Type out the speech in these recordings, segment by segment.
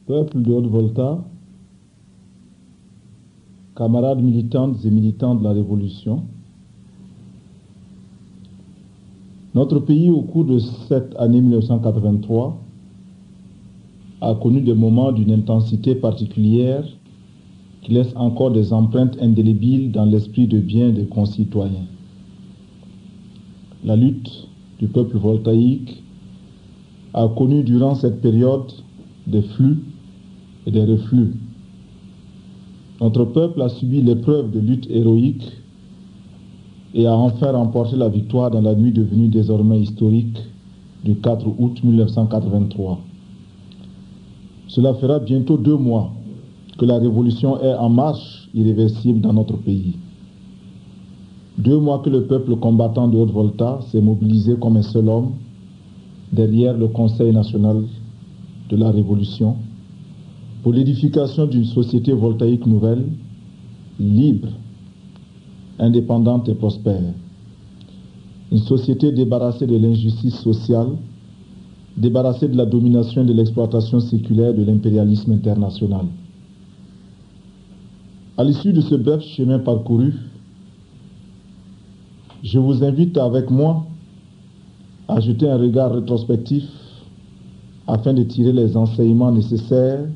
Peuple de Haute-Volta, camarades militantes et militants de la Révolution, notre pays, au cours de cette année 1983, a connu des moments d'une intensité particulière qui laissent encore des empreintes indélébiles dans l'esprit de bien des concitoyens. La lutte du peuple voltaïque a connu durant cette période des flux et des reflux. Notre peuple a subi l'épreuve de lutte héroïque et a enfin remporté la victoire dans la nuit devenue désormais historique du 4 août 1983. Cela fera bientôt 2 mois que la révolution est en marche irréversible dans notre pays. 2 mois que le peuple combattant de Haute-Volta s'est mobilisé comme un seul homme derrière le Conseil national de la Révolution pour l'édification d'une société voltaïque nouvelle, libre, indépendante et prospère. Une société débarrassée de l'injustice sociale, débarrassée de la domination et de l'exploitation séculaire de l'impérialisme international. À l'issue de ce bref chemin parcouru, je vous invite avec moi à jeter un regard rétrospectif afin de tirer les enseignements nécessaires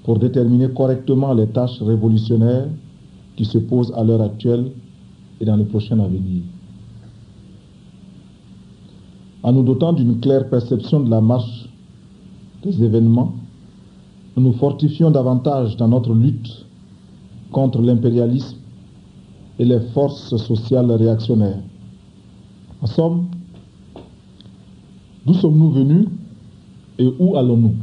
pour déterminer correctement les tâches révolutionnaires qui se posent à l'heure actuelle et dans le prochain avenir. En nous dotant d'une claire perception de la marche des événements, nous nous fortifions davantage dans notre lutte contre l'impérialisme et les forces sociales réactionnaires. En somme, d'où sommes-nous venus et où allons-nous?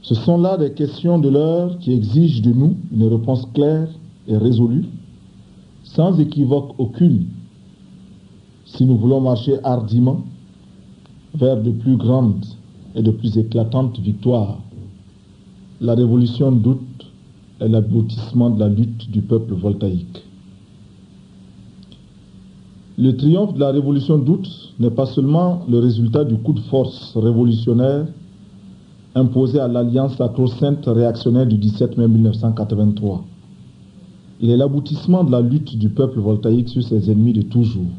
Ce sont là des questions de l'heure qui exigent de nous une réponse claire et résolue, sans équivoque aucune, si nous voulons marcher hardiment vers de plus grandes et de plus éclatantes victoires. La révolution d'août est l'aboutissement de la lutte du peuple voltaïque. Le triomphe de la révolution d'août n'est pas seulement le résultat du coup de force révolutionnaire imposé à l'alliance sacro-sainte réactionnaire du 17 mai 1983. Il est l'aboutissement de la lutte du peuple voltaïque sur ses ennemis de toujours.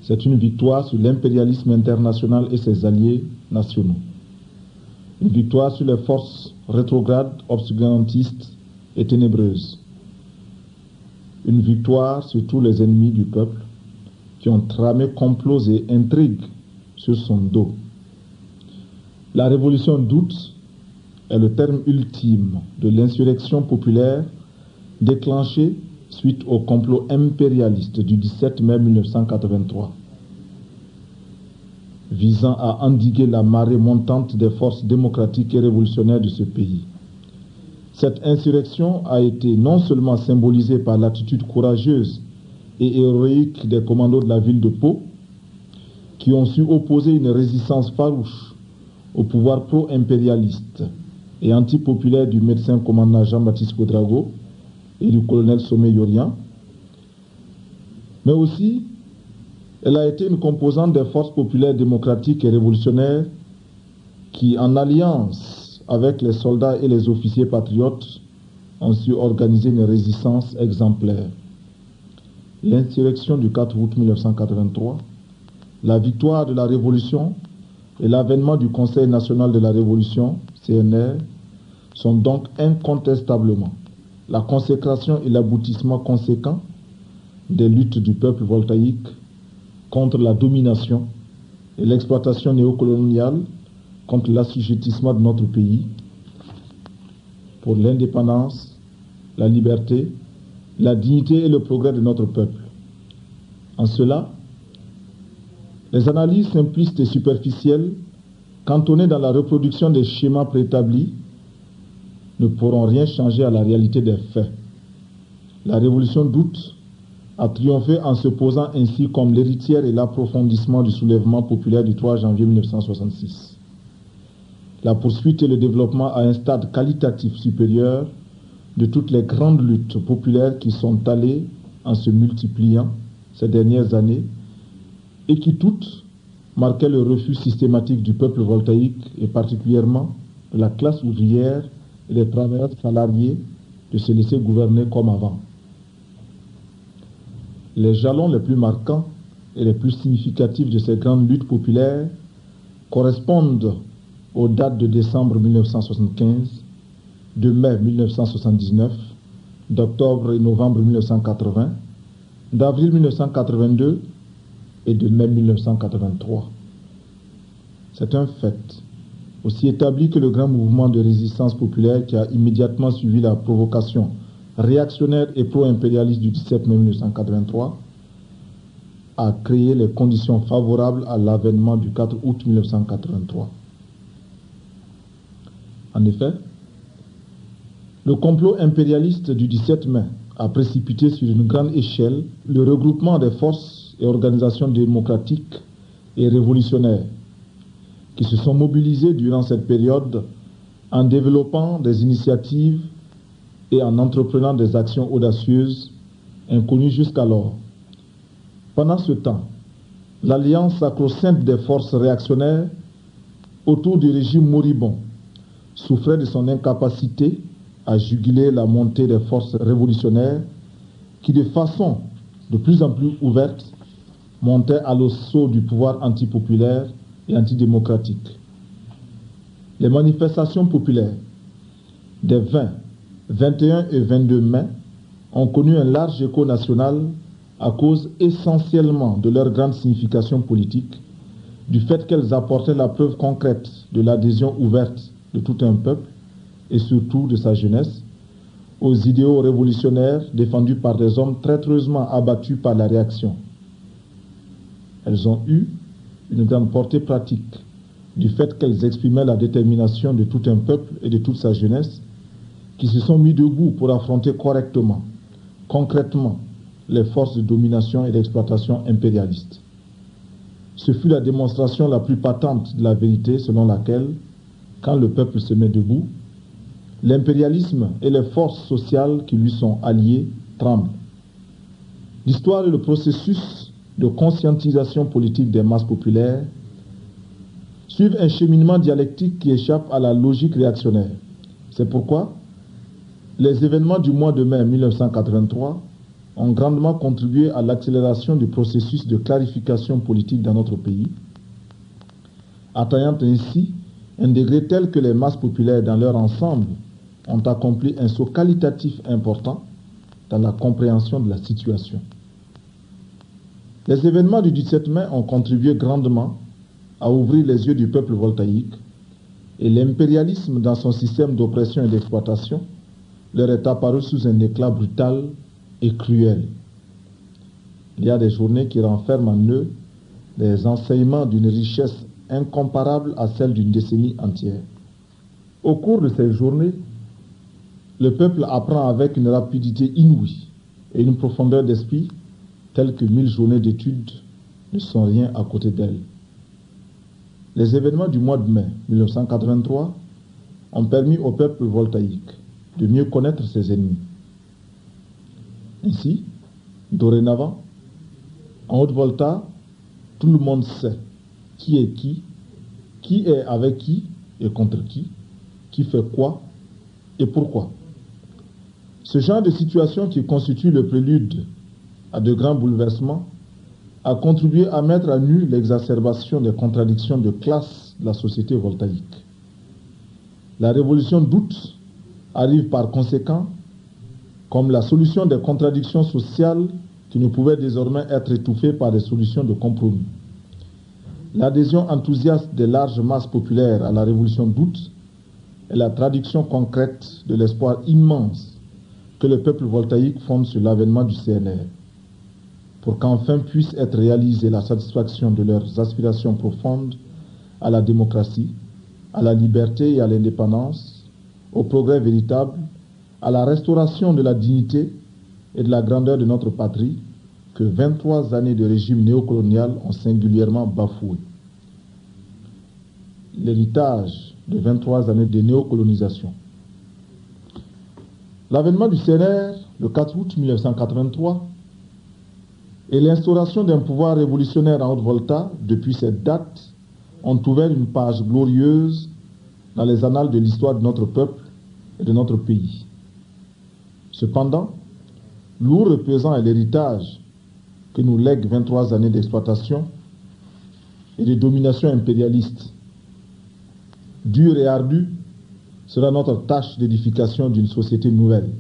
C'est une victoire sur l'impérialisme international et ses alliés nationaux. Une victoire sur les forces rétrogrades, obscurantistes et ténébreuses. Une victoire sur tous les ennemis du peuple qui ont tramé complots et intrigues sur son dos. La révolution d'août est le terme ultime de l'insurrection populaire déclenchée suite au complot impérialiste du 17 mai 1983, visant à endiguer la marée montante des forces démocratiques et révolutionnaires de ce pays. Cette insurrection a été non seulement symbolisée par l'attitude courageuse et héroïque des commandos de la ville de Pau, qui ont su opposer une résistance farouche au pouvoir pro-impérialiste et antipopulaire du médecin commandant Jean-Baptiste Ouédraogo et du colonel Somé-Yorian, mais aussi elle a été une composante des forces populaires démocratiques et révolutionnaires qui, en alliance avec les soldats et les officiers patriotes, ont su organiser une résistance exemplaire. L'insurrection du 4 août 1983, la victoire de la Révolution et l'avènement du Conseil national de la Révolution, CNR, sont donc incontestablement la consécration et l'aboutissement conséquent des luttes du peuple voltaïque contre la domination et l'exploitation néocoloniale, contre l'assujettissement de notre pays, pour l'indépendance, la liberté, la dignité et le progrès de notre peuple. En cela, les analyses simplistes et superficielles, cantonnées dans la reproduction des schémas préétablis, ne pourront rien changer à la réalité des faits. La révolution d'août a triomphé en se posant ainsi comme l'héritière et l'approfondissement du soulèvement populaire du 3 janvier 1966. La poursuite et le développement à un stade qualitatif supérieur de toutes les grandes luttes populaires qui sont allées en se multipliant ces dernières années et qui toutes marquaient le refus systématique du peuple voltaïque et particulièrement de la classe ouvrière et des travailleurs salariés de se laisser gouverner comme avant. Les jalons les plus marquants et les plus significatifs de ces grandes luttes populaires correspondent aux dates de décembre 1975, de mai 1979, d'octobre et novembre 1980, d'avril 1982 et de mai 1983. C'est un fait, aussi établi que le grand mouvement de résistance populaire qui a immédiatement suivi la provocation réactionnaire et pro-impérialiste du 17 mai 1983 a créé les conditions favorables à l'avènement du 4 août 1983. En effet, le complot impérialiste du 17 mai a précipité sur une grande échelle le regroupement des forces et organisations démocratiques et révolutionnaires qui se sont mobilisées durant cette période en développant des initiatives et en entreprenant des actions audacieuses inconnues jusqu'alors. Pendant ce temps, l'alliance sacro-sainte des forces réactionnaires autour du régime moribond souffrait de son incapacité à juguler la montée des forces révolutionnaires qui, de façon de plus en plus ouverte, montaient à l'assaut du pouvoir antipopulaire et antidémocratique. Les manifestations populaires des 20, 21 et 22 mai ont connu un large écho national à cause essentiellement de leur grande signification politique, du fait qu'elles apportaient la preuve concrète de l'adhésion ouverte de tout un peuple et surtout de sa jeunesse aux idéaux révolutionnaires défendus par des hommes traîtreusement abattus par la réaction. Elles ont eu une grande portée pratique du fait qu'elles exprimaient la détermination de tout un peuple et de toute sa jeunesse qui se sont mis debout pour affronter correctement, concrètement, les forces de domination et d'exploitation impérialistes. Ce fut la démonstration la plus patente de la vérité selon laquelle, quand le peuple se met debout, l'impérialisme et les forces sociales qui lui sont alliées tremblent. L'histoire et le processus de conscientisation politique des masses populaires suivent un cheminement dialectique qui échappe à la logique réactionnaire. C'est pourquoi les événements du mois de mai 1983 ont grandement contribué à l'accélération du processus de clarification politique dans notre pays, atteignant ainsi un degré tel que les masses populaires dans leur ensemble ont accompli un saut qualitatif important dans la compréhension de la situation. Les événements du 17 mai ont contribué grandement à ouvrir les yeux du peuple voltaïque et l'impérialisme dans son système d'oppression et d'exploitation leur est apparu sous un éclat brutal et cruel. Il y a des journées qui renferment en eux des enseignements d'une richesse incomparable à celle d'une décennie entière. Au cours de ces journées, le peuple apprend avec une rapidité inouïe et une profondeur d'esprit telle que 1000 journées d'études ne sont rien à côté d'elle. Les événements du mois de mai 1983 ont permis au peuple voltaïque de mieux connaître ses ennemis. Ainsi, dorénavant, en Haute-Volta, tout le monde sait qui est avec qui et contre qui fait quoi et pourquoi. Ce genre de situation qui constitue le prélude à de grands bouleversements a contribué à mettre à nu l'exacerbation des contradictions de classe de la société voltaïque. La révolution d'août arrive par conséquent comme la solution des contradictions sociales qui ne pouvaient désormais être étouffées par des solutions de compromis. L'adhésion enthousiaste des larges masses populaires à la Révolution d'août est la traduction concrète de l'espoir immense que le peuple voltaïque fonde sur l'avènement du CNR, pour qu'enfin puisse être réalisée la satisfaction de leurs aspirations profondes à la démocratie, à la liberté et à l'indépendance, au progrès véritable, à la restauration de la dignité et de la grandeur de notre patrie que 23 années de régime néocolonial ont singulièrement bafoué. L'héritage de 23 années de néocolonisation. L'avènement du CNR, le 4 août 1983, et l'instauration d'un pouvoir révolutionnaire en Haute-Volta, depuis cette date, ont ouvert une page glorieuse dans les annales de l'histoire de notre peuple et de notre pays. Cependant, lourd et pesant est l'héritage que nous lèguent 23 années d'exploitation et de domination impérialiste. Dure et ardue sera notre tâche d'édification d'une société nouvelle,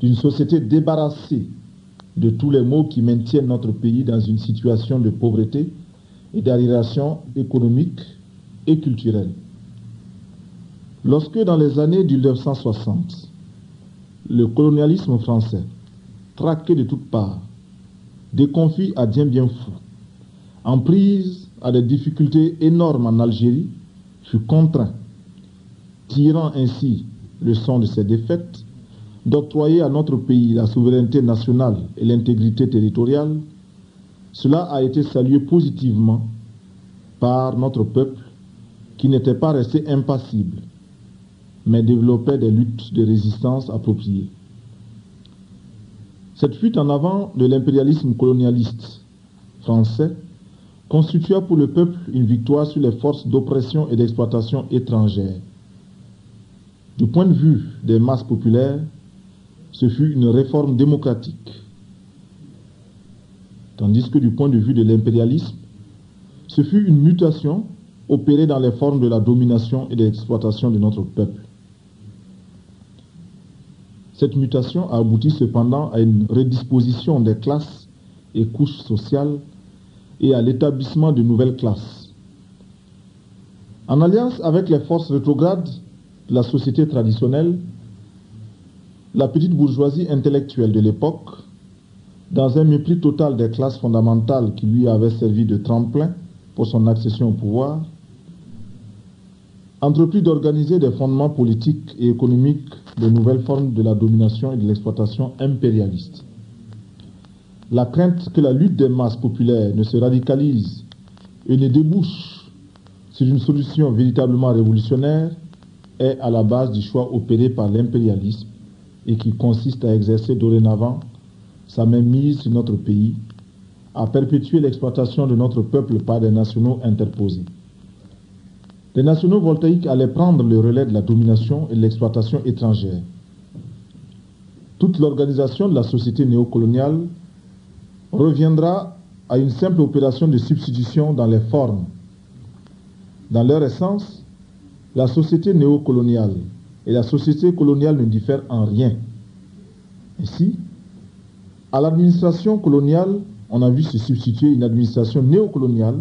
d'une société débarrassée de tous les maux qui maintiennent notre pays dans une situation de pauvreté et d'arriération économique et culturelle. Lorsque dans les années 1960, le colonialisme français, traqué de toutes parts, déconfit à bien fou, en prise à des difficultés énormes en Algérie, fut contraint, tirant ainsi leçon de ses défaites, d'octroyer à notre pays la souveraineté nationale et l'intégrité territoriale. Cela a été salué positivement par notre peuple qui n'était pas resté impassible, mais développait des luttes de résistance appropriées. Cette fuite en avant de l'impérialisme colonialiste français constitua pour le peuple une victoire sur les forces d'oppression et d'exploitation étrangères. Du point de vue des masses populaires, ce fut une réforme démocratique, tandis que du point de vue de l'impérialisme, ce fut une mutation opérée dans les formes de la domination et de l'exploitation de notre peuple. Cette mutation a abouti cependant à une redisposition des classes et couches sociales et à l'établissement de nouvelles classes. En alliance avec les forces rétrogrades de la société traditionnelle, la petite bourgeoisie intellectuelle de l'époque, dans un mépris total des classes fondamentales qui lui avaient servi de tremplin pour son accession au pouvoir, entreprit d'organiser des fondements politiques et économiques de nouvelles formes de la domination et de l'exploitation impérialiste. La crainte que la lutte des masses populaires ne se radicalise et ne débouche sur une solution véritablement révolutionnaire est à la base du choix opéré par l'impérialisme et qui consiste à exercer dorénavant sa mainmise sur notre pays, à perpétuer l'exploitation de notre peuple par des nationaux interposés. Les nationaux voltaïques allaient prendre le relais de la domination et de l'exploitation étrangère. Toute l'organisation de la société néocoloniale reviendra à une simple opération de substitution dans les formes. Dans leur essence, la société néocoloniale et la société coloniale ne diffèrent en rien. Ainsi, à l'administration coloniale, on a vu se substituer une administration néocoloniale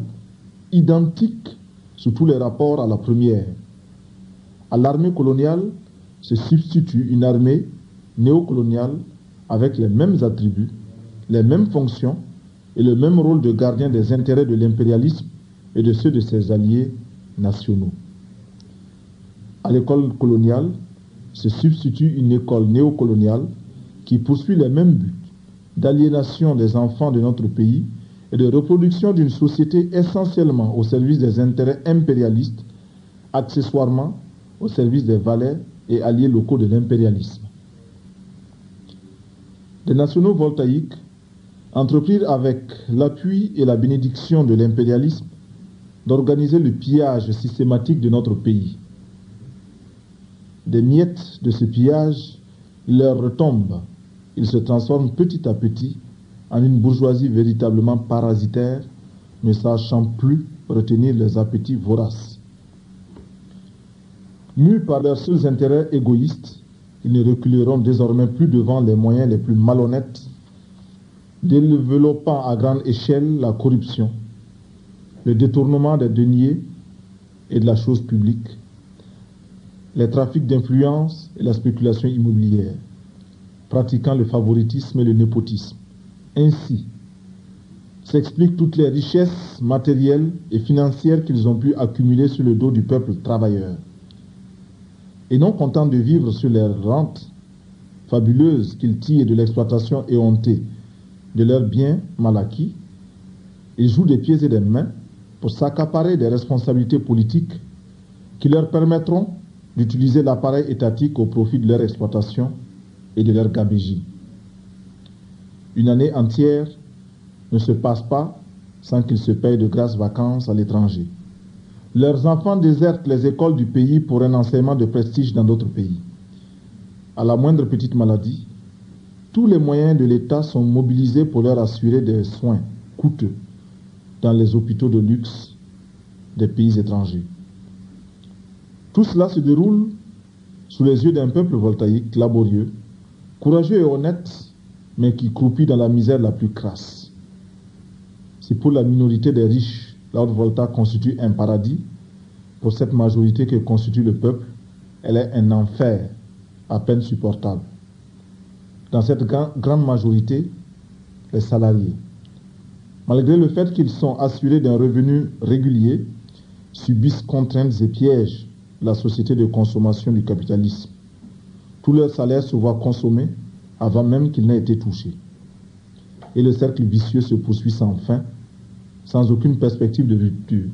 identique sous tous les rapports à la première. À l'armée coloniale se substitue une armée néocoloniale avec les mêmes attributs, les mêmes fonctions et le même rôle de gardien des intérêts de l'impérialisme et de ceux de ses alliés nationaux. À l'école coloniale se substitue une école néocoloniale qui poursuit les mêmes buts d'aliénation des enfants de notre pays et de reproduction d'une société essentiellement au service des intérêts impérialistes, accessoirement au service des valets et alliés locaux de l'impérialisme. Les nationaux voltaïques entreprirent avec l'appui et la bénédiction de l'impérialisme d'organiser le pillage systématique de notre pays. Des miettes de ce pillage leur retombent. Ils se transforment petit à petit en une bourgeoisie véritablement parasitaire, ne sachant plus retenir les appétits voraces. Mus par leurs seuls intérêts égoïstes, Ils ne reculeront désormais plus devant les moyens les plus malhonnêtes, développant à grande échelle la corruption, le détournement des deniers et de la chose publique, les trafics d'influence et la spéculation immobilière, pratiquant le favoritisme et le népotisme. Ainsi s'expliquent toutes les richesses matérielles et financières qu'ils ont pu accumuler sur le dos du peuple travailleur. Et non contents de vivre sur les rentes fabuleuses qu'ils tirent de l'exploitation éhontée de leurs biens mal acquis, ils jouent des pieds et des mains pour s'accaparer des responsabilités politiques qui leur permettront d'utiliser l'appareil étatique au profit de leur exploitation et de leur gabegie. Une année entière ne se passe pas sans qu'ils se payent de grasses vacances à l'étranger. Leurs enfants désertent les écoles du pays pour un enseignement de prestige dans d'autres pays. À la moindre petite maladie, tous les moyens de l'État sont mobilisés pour leur assurer des soins coûteux dans les hôpitaux de luxe des pays étrangers. Tout cela se déroule sous les yeux d'un peuple voltaïque laborieux, courageux et honnête, mais qui croupit dans la misère la plus crasse. Si pour la minorité des riches, la Haute-Volta constitue un paradis, pour cette majorité que constitue le peuple, elle est un enfer à peine supportable. Dans cette grande majorité, les salariés, malgré le fait qu'ils sont assurés d'un revenu régulier, subissent contraintes et pièges de la société de consommation du capitalisme. Tout leur salaire se voit consommé avant même qu'il n'ait été touché. Et le cercle vicieux se poursuit sans fin, sans aucune perspective de rupture.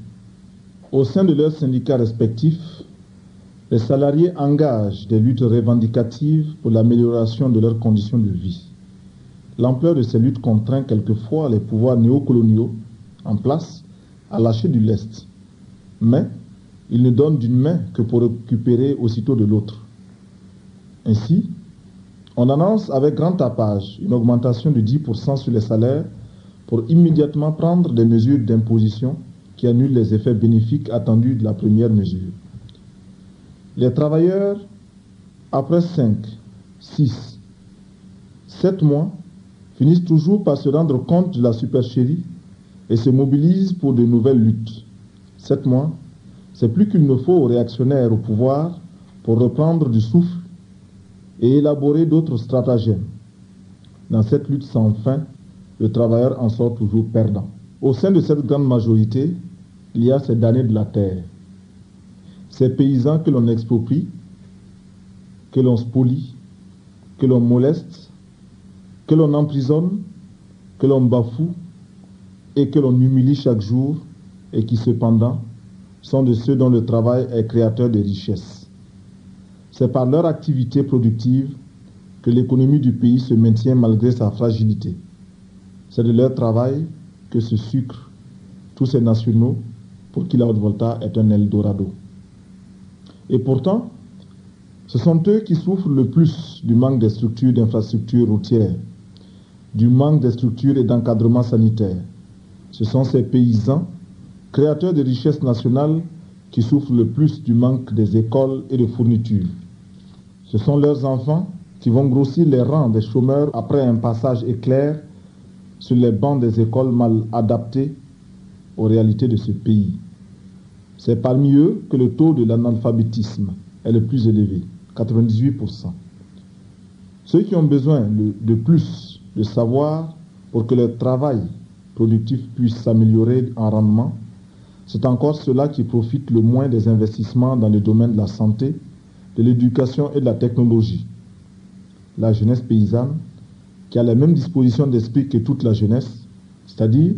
Au sein de leurs syndicats respectifs, les salariés engagent des luttes revendicatives pour l'amélioration de leurs conditions de vie. L'ampleur de ces luttes contraint quelquefois les pouvoirs néocoloniaux en place à lâcher du lest. Mais ils ne donnent d'une main que pour récupérer aussitôt de l'autre. Ainsi, on annonce avec grand tapage une augmentation de 10% sur les salaires pour immédiatement prendre des mesures d'imposition qui annulent les effets bénéfiques attendus de la première mesure. Les travailleurs, après 5, 6, 7 mois, finissent toujours par se rendre compte de la supercherie et se mobilisent pour de nouvelles luttes. 7 mois, c'est plus qu'il ne faut aux réactionnaires au pouvoir pour reprendre du souffle et élaborer d'autres stratagèmes. Dans cette lutte sans fin, le travailleur en sort toujours perdant. Au sein de cette grande majorité, il y a ces damnés de la terre, ces paysans que l'on exproprie, que l'on spolie, que l'on moleste, que l'on emprisonne, que l'on bafoue et que l'on humilie chaque jour et qui cependant sont de ceux dont le travail est créateur de richesses. C'est par leur activité productive que l'économie du pays se maintient malgré sa fragilité. C'est de leur travail que se sucrent tous ces nationaux pour qui la Haute-Volta est un Eldorado. Et pourtant, ce sont eux qui souffrent le plus du manque des structures d'infrastructures routières, du manque des structures et d'encadrement sanitaire. Ce sont ces paysans, créateurs de richesses nationales, qui souffrent le plus du manque des écoles et de fournitures. Ce sont leurs enfants qui vont grossir les rangs des chômeurs après un passage éclair sur les bancs des écoles mal adaptées aux réalités de ce pays. C'est parmi eux que le taux de l'analphabétisme est le plus élevé, 98%. Ceux qui ont besoin de plus de savoir pour que leur travail productif puisse s'améliorer en rendement, c'est encore ceux-là qui profitent le moins des investissements dans le domaine de la santé, de l'éducation et de la technologie. La jeunesse paysanne, qui a la même disposition d'esprit que toute la jeunesse, c'est-à-dire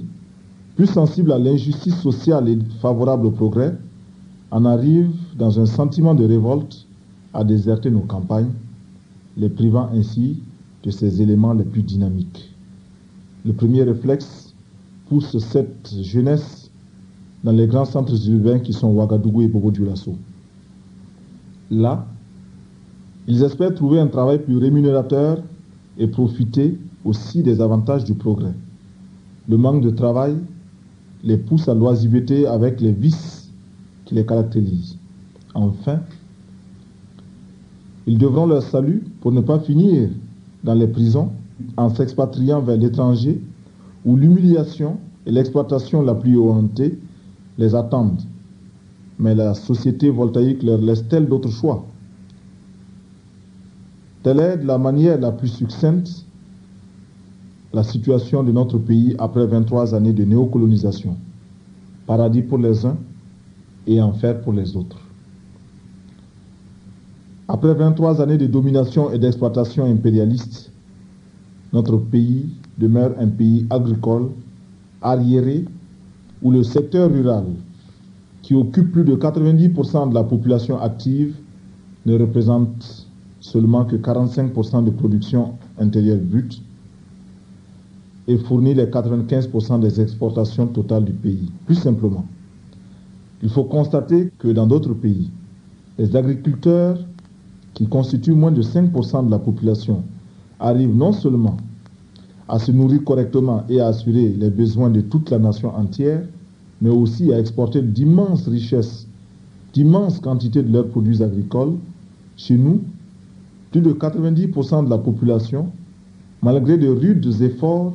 plus sensible à l'injustice sociale et favorable au progrès, en arrive dans un sentiment de révolte à déserter nos campagnes, les privant ainsi de ces éléments les plus dynamiques. Le premier réflexe pousse cette jeunesse dans les grands centres urbains qui sont Ouagadougou et Bobo-Dioulasso. Là, ils espèrent trouver un travail plus rémunérateur et profiter aussi des avantages du progrès. Le manque de travail les pousse à l'oisiveté avec les vices qui les caractérisent. Enfin, Ils devront leur salut pour ne pas finir dans les prisons en s'expatriant vers l'étranger où l'humiliation et l'exploitation la plus hontée les attendent. Mais la société voltaïque leur laisse-t-elle d'autres choix? Telle est de la manière la plus succincte la situation de notre pays après 23 années de néocolonisation. Paradis pour les uns et enfer pour les autres. Après 23 années de domination et d'exploitation impérialiste, notre pays demeure un pays agricole, arriéré, où le secteur rural, qui occupe plus de 90% de la population active, ne représente seulement que 45% de production intérieure brute et fournit les 95% des exportations totales du pays. Plus simplement, il faut constater que dans d'autres pays, les agriculteurs, qui constituent moins de 5% de la population, arrivent non seulement à se nourrir correctement et à assurer les besoins de toute la nation entière, mais aussi à exporter d'immenses richesses, d'immenses quantités de leurs produits agricoles. Chez nous, plus de 90% de la population, malgré de rudes efforts,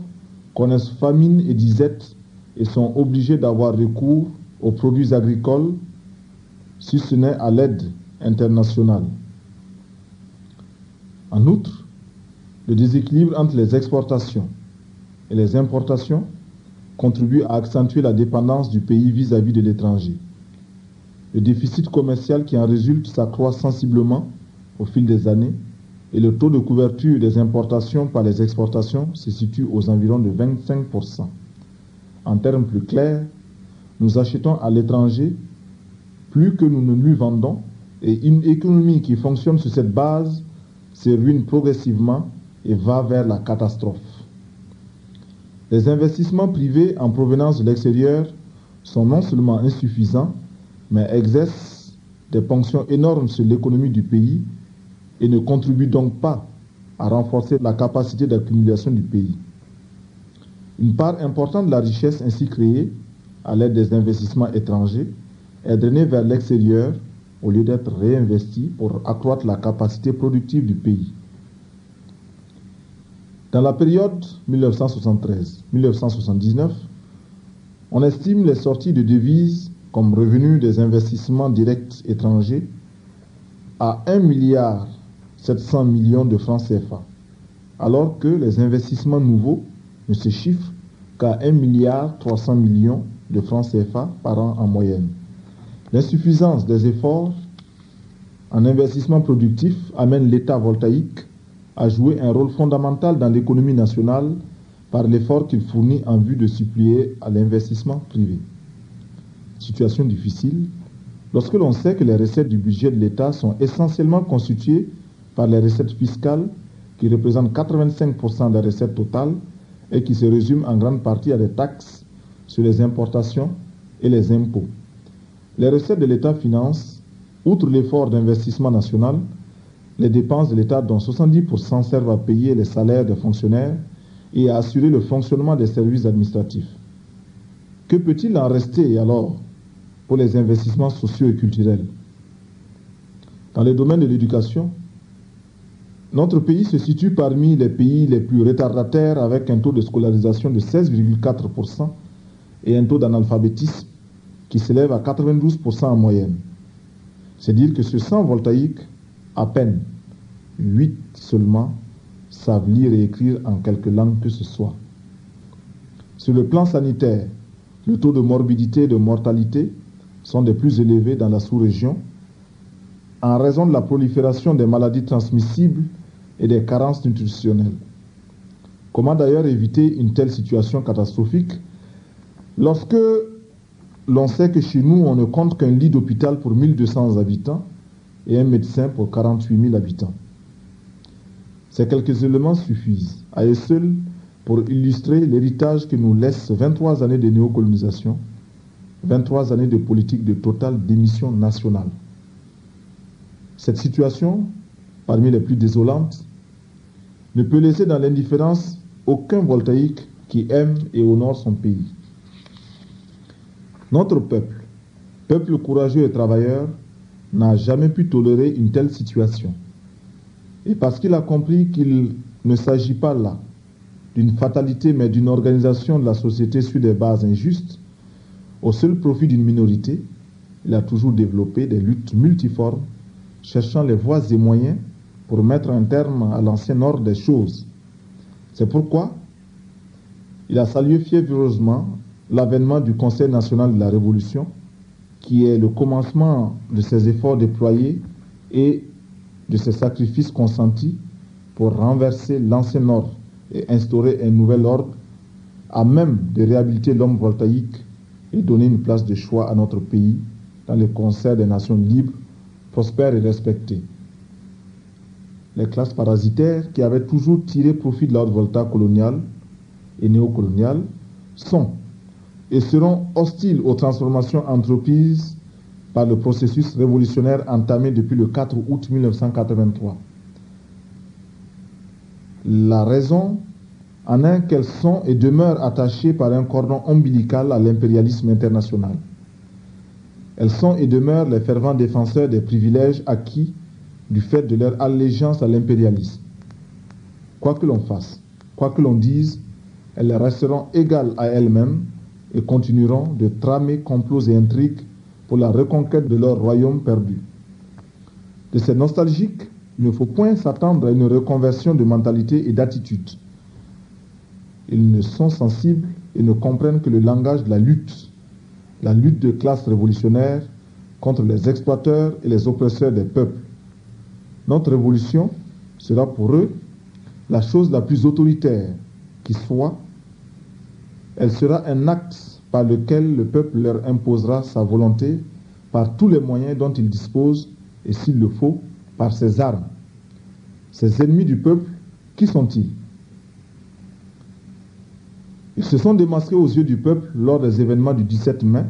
connaissent famine et disette et sont obligés d'avoir recours aux produits agricoles, si ce n'est à l'aide internationale. En outre, le déséquilibre entre les exportations et les importations contribue à accentuer la dépendance du pays vis-à-vis de l'étranger. Le déficit commercial qui en résulte s'accroît sensiblement au fil des années et le taux de couverture des importations par les exportations se situe aux environs de 25%. En termes plus clairs, nous achetons à l'étranger plus que nous ne lui vendons et une économie qui fonctionne sur cette base se ruine progressivement et va vers la catastrophe. Les investissements privés en provenance de l'extérieur sont non seulement insuffisants, mais exercent des ponctions énormes sur l'économie du pays et ne contribuent donc pas à renforcer la capacité d'accumulation du pays. Une part importante de la richesse ainsi créée à l'aide des investissements étrangers est drainée vers l'extérieur au lieu d'être réinvestie pour accroître la capacité productive du pays. Dans la période 1973-1979, on estime les sorties de devises comme revenus des investissements directs étrangers à 1,7 milliard de francs CFA, alors que les investissements nouveaux ne se chiffrent qu'à 1,3 milliard de francs CFA par an en moyenne. L'insuffisance des efforts en investissement productif amène l'État voltaïque à jouer un rôle fondamental dans l'économie nationale par l'effort qu'il fournit en vue de suppléer à l'investissement privé. Situation difficile lorsque l'on sait que les recettes du budget de l'État sont essentiellement constituées par les recettes fiscales qui représentent 85% des recettes totales et qui se résument en grande partie à des taxes sur les importations et les impôts. Les recettes de l'État financent, outre l'effort d'investissement national, les dépenses de l'État dont 70% servent à payer les salaires des fonctionnaires et à assurer le fonctionnement des services administratifs. Que peut-il en rester alors pour les investissements sociaux et culturels? Dans le domaine de l'éducation, notre pays se situe parmi les pays les plus retardataires avec un taux de scolarisation de 16,4% et un taux d'analphabétisme qui s'élève à 92% en moyenne. C'est dire que sur 100 voltaïques, à peine 8 seulement savent lire et écrire en quelque langue que ce soit. Sur le plan sanitaire, le taux de morbidité et de mortalité sont des plus élevés dans la sous-région en raison de la prolifération des maladies transmissibles et des carences nutritionnelles. Comment d'ailleurs éviter une telle situation catastrophique lorsque l'on sait que chez nous, on ne compte qu'un lit d'hôpital pour 1200 habitants et un médecin pour 48 000 habitants. Ces quelques éléments suffisent à eux seuls pour illustrer l'héritage que nous laissent 23 années de néocolonisation, 23 années de politique de totale démission nationale. Cette situation, parmi les plus désolantes, ne peut laisser dans l'indifférence aucun voltaïque qui aime et honore son pays. Notre peuple, peuple courageux et travailleur, n'a jamais pu tolérer une telle situation. Et parce qu'il a compris qu'il ne s'agit pas là d'une fatalité, mais d'une organisation de la société sur des bases injustes, au seul profit d'une minorité, il a toujours développé des luttes multiformes, cherchant les voies et moyens pour mettre un terme à l'ancien ordre des choses. C'est pourquoi il a salué fiévreusement l'avènement du Conseil national de la Révolution, qui est le commencement de ses efforts déployés et de ses sacrifices consentis pour renverser l'ancien ordre et instaurer un nouvel ordre à même de réhabiliter l'homme voltaïque et donner une place de choix à notre pays dans le concert des nations libres, prospères et respectées. Les classes parasitaires qui avaient toujours tiré profit de l'ordre volta colonial et néocolonial sont et seront hostiles aux transformations entreprises par le processus révolutionnaire entamé depuis le 4 août 1983. La raison en est qu'elles sont et demeurent attachées par un cordon ombilical à l'impérialisme international. Elles sont et demeurent les fervents défenseurs des privilèges acquis du fait de leur allégeance à l'impérialisme. Quoi que l'on fasse, quoi que l'on dise, elles resteront égales à elles-mêmes et continueront de tramer complots et intrigues pour la reconquête de leur royaume perdu. De ces nostalgiques, il ne faut point s'attendre à une reconversion de mentalité et d'attitude. Ils ne sont sensibles et ne comprennent que le langage de la lutte de classe révolutionnaire contre les exploiteurs et les oppresseurs des peuples. Notre révolution sera pour eux la chose la plus autoritaire qui soit. Elle sera un acte par lequel le peuple leur imposera sa volonté par tous les moyens dont il dispose et, s'il le faut, par ses armes. Ces ennemis du peuple, qui sont-ils? Ils se sont démasqués aux yeux du peuple lors des événements du 17 mai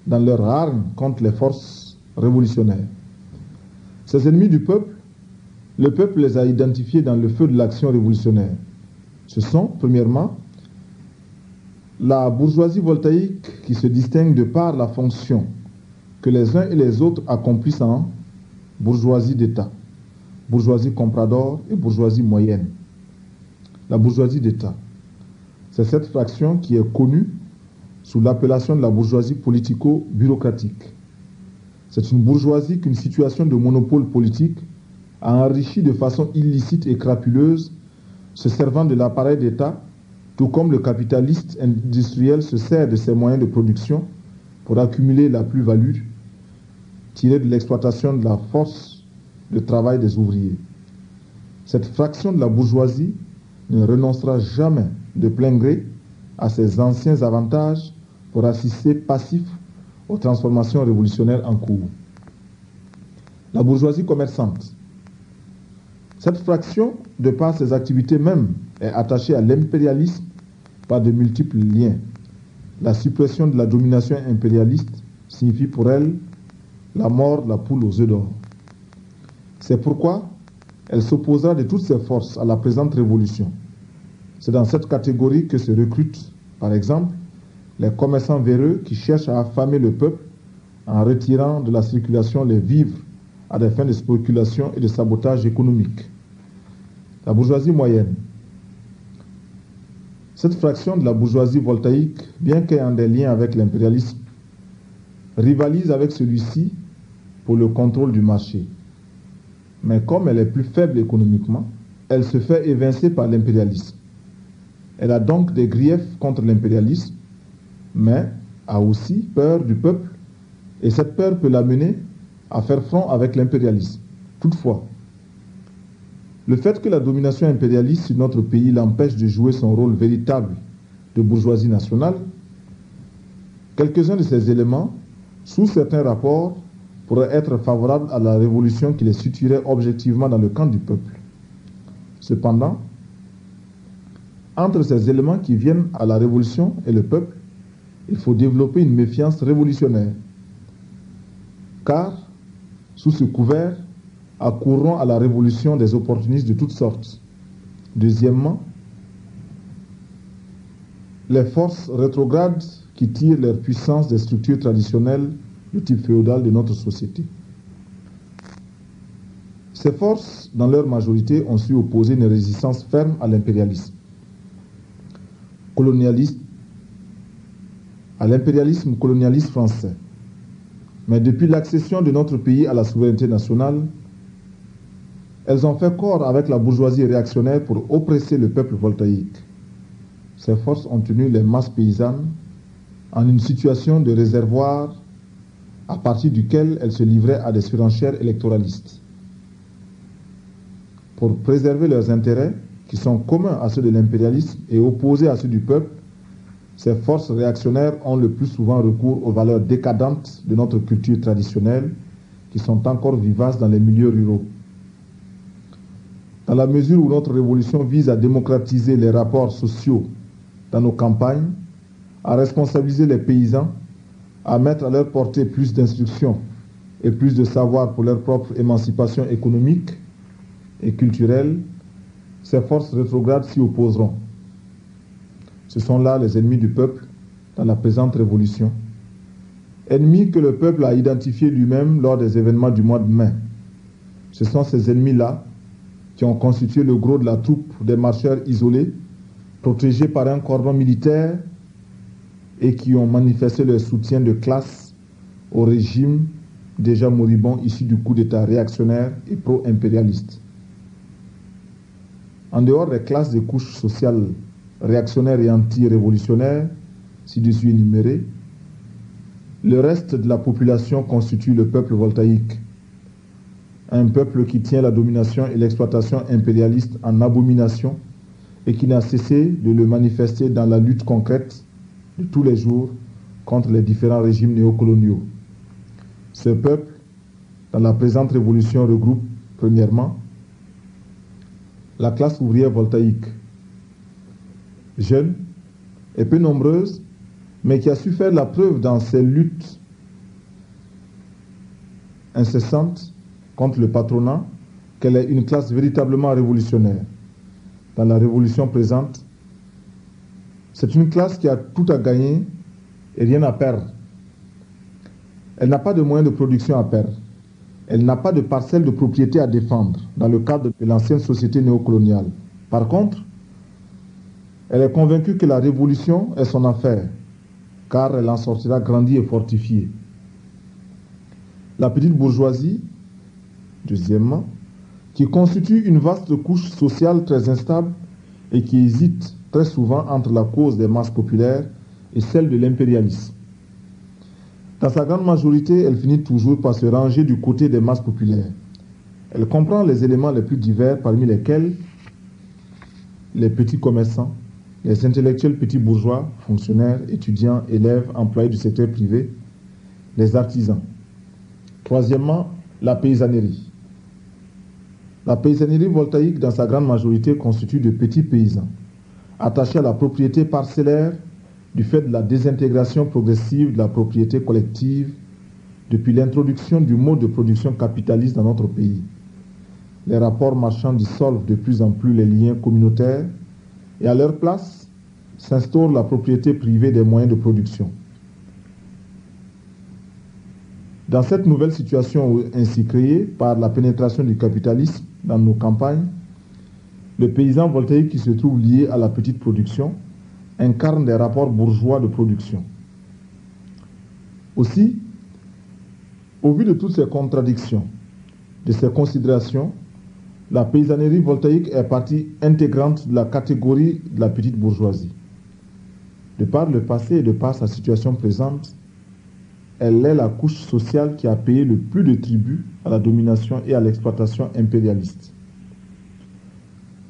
dans leur hargne contre les forces révolutionnaires. Ces ennemis du peuple, le peuple les a identifiés dans le feu de l'action révolutionnaire. Ce sont, premièrement, la bourgeoisie voltaïque qui se distingue de par la fonction que les uns et les autres accomplissent en bourgeoisie d'État, bourgeoisie comprador et bourgeoisie moyenne. La bourgeoisie d'État, c'est cette fraction qui est connue sous l'appellation de la bourgeoisie politico-bureaucratique. C'est une bourgeoisie qu'une situation de monopole politique a enrichie de façon illicite et crapuleuse, se servant de l'appareil d'État, tout comme le capitaliste industriel se sert de ses moyens de production pour accumuler la plus-value tirée de l'exploitation de la force de travail des ouvriers. Cette fraction de la bourgeoisie ne renoncera jamais de plein gré à ses anciens avantages pour assister passif aux transformations révolutionnaires en cours. La bourgeoisie commerçante. Cette fraction, de par ses activités même, est attachée à l'impérialisme par de multiples liens. La suppression de la domination impérialiste signifie pour elle la mort de la poule aux œufs d'or. C'est pourquoi elle s'opposera de toutes ses forces à la présente révolution. C'est dans cette catégorie que se recrutent, par exemple, les commerçants véreux qui cherchent à affamer le peuple en retirant de la circulation les vivres à des fins de spéculation et de sabotage économique. La bourgeoisie moyenne. Cette fraction de la bourgeoisie voltaïque, bien qu'ayant des liens avec l'impérialisme, rivalise avec celui-ci pour le contrôle du marché. Mais comme elle est plus faible économiquement, elle se fait évincer par l'impérialisme. Elle a donc des griefs contre l'impérialisme, mais a aussi peur du peuple, et cette peur peut l'amener à faire front avec l'impérialisme. Toutefois, le fait que la domination impérialiste sur notre pays l'empêche de jouer son rôle véritable de bourgeoisie nationale, quelques-uns de ces éléments, sous certains rapports, pourraient être favorables à la révolution qui les situerait objectivement dans le camp du peuple. Cependant, entre ces éléments qui viennent à la révolution et le peuple, il faut développer une méfiance révolutionnaire. Car, sous ce couvert, accourront à la révolution des opportunistes de toutes sortes. Deuxièmement, les forces rétrogrades qui tirent leur puissance des structures traditionnelles du type féodal de notre société. Ces forces, dans leur majorité, ont su opposer une résistance ferme à l'impérialisme colonialiste français. Mais depuis l'accession de notre pays à la souveraineté nationale, elles ont fait corps avec la bourgeoisie réactionnaire pour oppresser le peuple voltaïque. Ces forces ont tenu les masses paysannes en une situation de réservoir à partir duquel elles se livraient à des surenchères électoralistes. Pour préserver leurs intérêts, qui sont communs à ceux de l'impérialisme et opposés à ceux du peuple, ces forces réactionnaires ont le plus souvent recours aux valeurs décadentes de notre culture traditionnelle, qui sont encore vivaces dans les milieux ruraux. Dans la mesure où notre révolution vise à démocratiser les rapports sociaux dans nos campagnes, à responsabiliser les paysans, à mettre à leur portée plus d'instruction et plus de savoir pour leur propre émancipation économique et culturelle, ces forces rétrogrades s'y opposeront. Ce sont là les ennemis du peuple dans la présente révolution. Ennemis que le peuple a identifiés lui-même lors des événements du mois de mai. Ce sont ces ennemis-là qui ont constitué le gros de la troupe des marcheurs isolés, protégés par un cordon militaire et qui ont manifesté leur soutien de classe au régime déjà moribond issu du coup d'État réactionnaire et pro-impérialiste. En dehors des classes de couches sociales réactionnaires et anti-révolutionnaires, ci-dessus énumérées, le reste de la population constitue le peuple voltaïque, un peuple qui tient la domination et l'exploitation impérialiste en abomination et qui n'a cessé de le manifester dans la lutte concrète de tous les jours contre les différents régimes néocoloniaux. Ce peuple, dans la présente révolution, regroupe, premièrement, la classe ouvrière voltaïque, jeune et peu nombreuse, mais qui a su faire la preuve dans ses luttes incessantes contre le patronat qu'elle est une classe véritablement révolutionnaire. Dans la révolution présente, c'est une classe qui a tout à gagner et rien à perdre. Elle n'a pas de moyens de production à perdre. Elle n'a pas de parcelle de propriété à défendre dans le cadre de l'ancienne société néocoloniale. Par contre, elle est convaincue que la révolution est son affaire, car elle en sortira grandie et fortifiée. La petite bourgeoisie, deuxièmement, qui constitue une vaste couche sociale très instable et qui hésite très souvent entre la cause des masses populaires et celle de l'impérialisme. Dans sa grande majorité, elle finit toujours par se ranger du côté des masses populaires. Elle comprend les éléments les plus divers, parmi lesquels les petits commerçants, les intellectuels petits bourgeois, fonctionnaires, étudiants, élèves, employés du secteur privé, les artisans. Troisièmement, la paysannerie. La paysannerie voltaïque, dans sa grande majorité, constitue de petits paysans, attachés à la propriété parcellaire du fait de la désintégration progressive de la propriété collective depuis l'introduction du mode de production capitaliste dans notre pays. Les rapports marchands dissolvent de plus en plus les liens communautaires et à leur place s'instaure la propriété privée des moyens de production. Dans cette nouvelle situation ainsi créée par la pénétration du capitalisme dans nos campagnes, le paysan voltaïque qui se trouve lié à la petite production incarne des rapports bourgeois de production. Aussi, au vu de toutes ces contradictions, de ces considérations, la paysannerie voltaïque est partie intégrante de la catégorie de la petite bourgeoisie. De par le passé et de par sa situation présente, elle est la couche sociale qui a payé le plus de tribut à la domination et à l'exploitation impérialiste.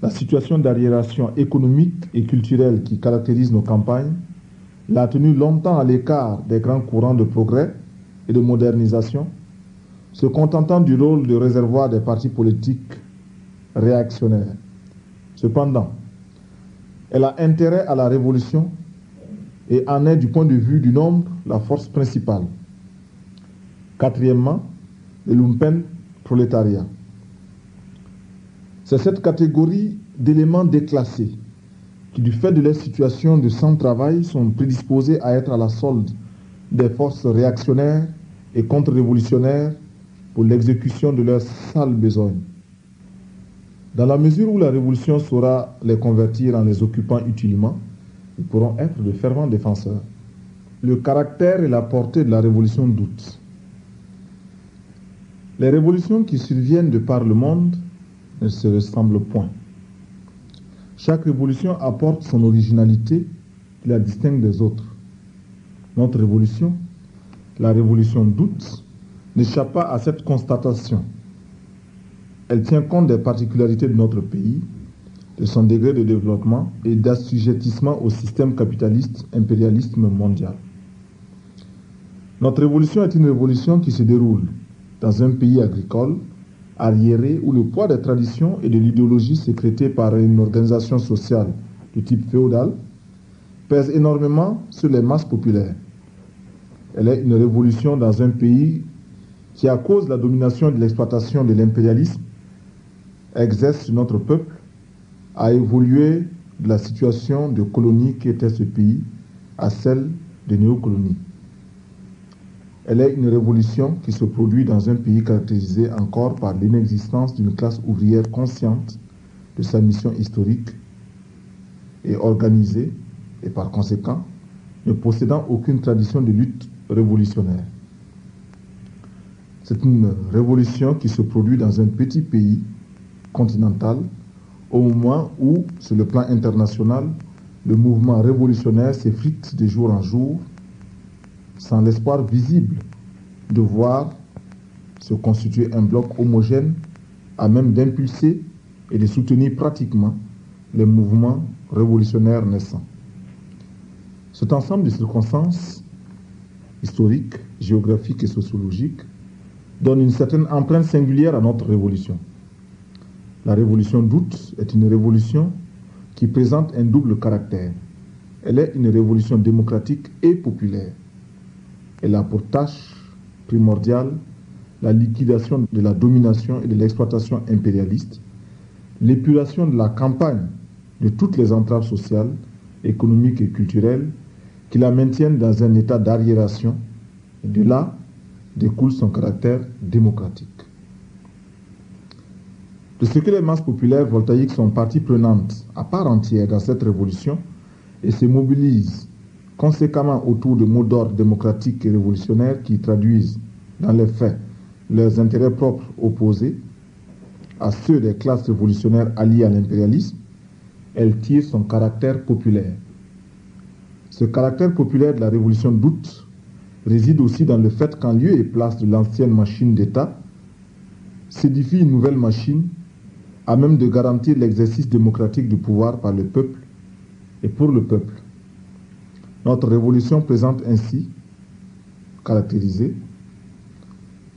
La situation d'arriération économique et culturelle qui caractérise nos campagnes l'a tenu longtemps à l'écart des grands courants de progrès et de modernisation, se contentant du rôle de réservoir des partis politiques réactionnaires. Cependant, elle a intérêt à la révolution et en est, du point de vue du nombre, la force principale. Quatrièmement, le lumpen prolétariat. C'est cette catégorie d'éléments déclassés qui, du fait de leur situation de sans-travail, sont prédisposés à être à la solde des forces réactionnaires et contre-révolutionnaires pour l'exécution de leurs sales besognes. Dans la mesure où la révolution saura les convertir en les occupant utilement, ils pourront être de fervents défenseurs. Le caractère et la portée de la révolution d'août. Les révolutions qui surviennent de par le monde ne se ressemblent point. Chaque révolution apporte son originalité qui la distingue des autres. Notre révolution, la révolution d'août, n'échappe pas à cette constatation. Elle tient compte des particularités de notre pays, de son degré de développement et d'assujettissement au système capitaliste impérialiste mondial. Notre révolution est une révolution qui se déroule dans un pays agricole, arriéré, où le poids des traditions et de l'idéologie sécrétée par une organisation sociale de type féodal pèse énormément sur les masses populaires. Elle est une révolution dans un pays qui, à cause de la domination et de l'exploitation de l'impérialisme, exerce sur notre peuple, a évolué de la situation de colonie qu'était ce pays à celle de néocolonies. Elle est une révolution qui se produit dans un pays caractérisé encore par l'inexistence d'une classe ouvrière consciente de sa mission historique et organisée, et par conséquent, ne possédant aucune tradition de lutte révolutionnaire. C'est une révolution qui se produit dans un petit pays continental au moment où, sur le plan international, le mouvement révolutionnaire s'effrite de jour en jour sans l'espoir visible de voir se constituer un bloc homogène à même d'impulser et de soutenir pratiquement les mouvements révolutionnaires naissants. Cet ensemble de circonstances historiques, géographiques et sociologiques donne une certaine empreinte singulière à notre révolution. La révolution d'août est une révolution qui présente un double caractère. Elle est une révolution démocratique et populaire. Elle a pour tâche primordiale la liquidation de la domination et de l'exploitation impérialiste, l'épuration de la campagne de toutes les entraves sociales, économiques et culturelles qui la maintiennent dans un état d'arriération, et de là découle son caractère démocratique. De ce que les masses populaires voltaïques sont partie prenante à part entière dans cette révolution et se mobilisent conséquemment autour de mots d'ordre démocratiques et révolutionnaires qui traduisent dans les faits leurs intérêts propres opposés à ceux des classes révolutionnaires alliées à l'impérialisme, elle tire son caractère populaire. Ce caractère populaire de la révolution d'août réside aussi dans le fait qu'en lieu et place de l'ancienne machine d'État, s'édifie une nouvelle machine à même de garantir l'exercice démocratique du pouvoir par le peuple et pour le peuple. Notre révolution présente ainsi, caractérisée,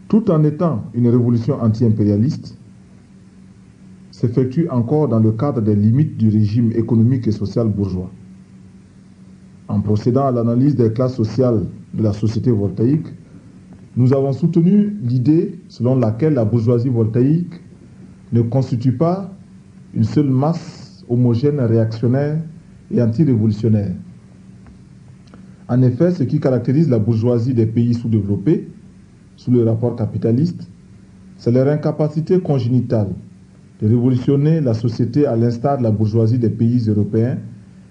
tout en étant une révolution anti-impérialiste, s'effectue encore dans le cadre des limites du régime économique et social bourgeois. En procédant à l'analyse des classes sociales de la société voltaïque, nous avons soutenu l'idée selon laquelle la bourgeoisie voltaïque ne constitue pas une seule masse homogène, réactionnaire et anti-révolutionnaire. En effet, ce qui caractérise la bourgeoisie des pays sous-développés, sous le rapport capitaliste, c'est leur incapacité congénitale de révolutionner la société à l'instar de la bourgeoisie des pays européens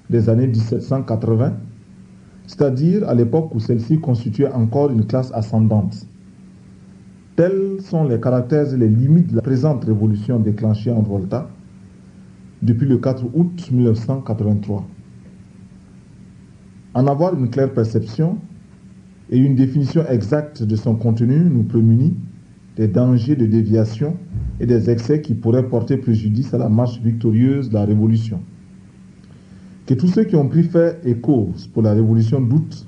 des années 1780, c'est-à-dire à l'époque où celle-ci constituait encore une classe ascendante. Tels sont les caractères et les limites de la présente révolution déclenchée en Volta depuis le 4 août 1983. En avoir une claire perception et une définition exacte de son contenu nous prémunit des dangers de déviation et des excès qui pourraient porter préjudice à la marche victorieuse de la révolution. Que tous ceux qui ont pris fait et cause pour la révolution d'août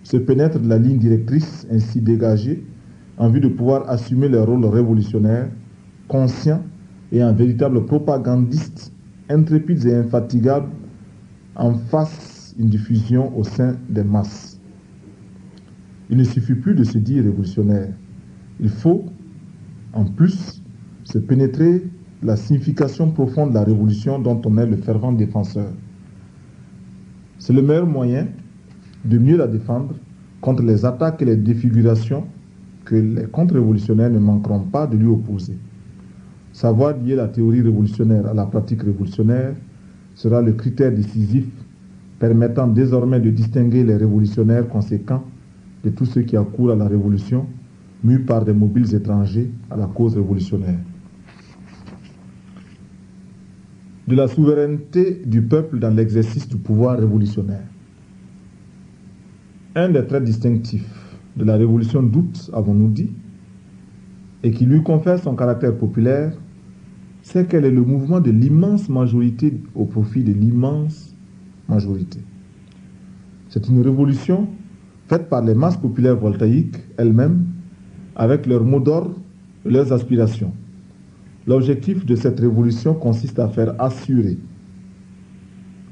se pénètrent de la ligne directrice ainsi dégagée en vue de pouvoir assumer leur rôle révolutionnaire, conscient et en véritable propagandiste, intrépides et infatigables, en face d'une diffusion au sein des masses. Il ne suffit plus de se dire révolutionnaire. Il faut, en plus, se pénétrer la signification profonde de la révolution dont on est le fervent défenseur. C'est le meilleur moyen de mieux la défendre contre les attaques et les défigurations que les contre-révolutionnaires ne manqueront pas de lui opposer. Savoir lier la théorie révolutionnaire à la pratique révolutionnaire sera le critère décisif permettant désormais de distinguer les révolutionnaires conséquents de tous ceux qui accourent à la révolution, mus par des mobiles étrangers à la cause révolutionnaire. De la souveraineté du peuple dans l'exercice du pouvoir révolutionnaire. Un des traits distinctifs de la révolution d'août, avons-nous dit, et qui lui confère son caractère populaire, c'est qu'elle est le mouvement de l'immense majorité au profit de l'immense majorité. C'est une révolution faite par les masses populaires voltaïques elles-mêmes, avec leurs mots d'ordre et leurs aspirations. L'objectif de cette révolution consiste à faire assurer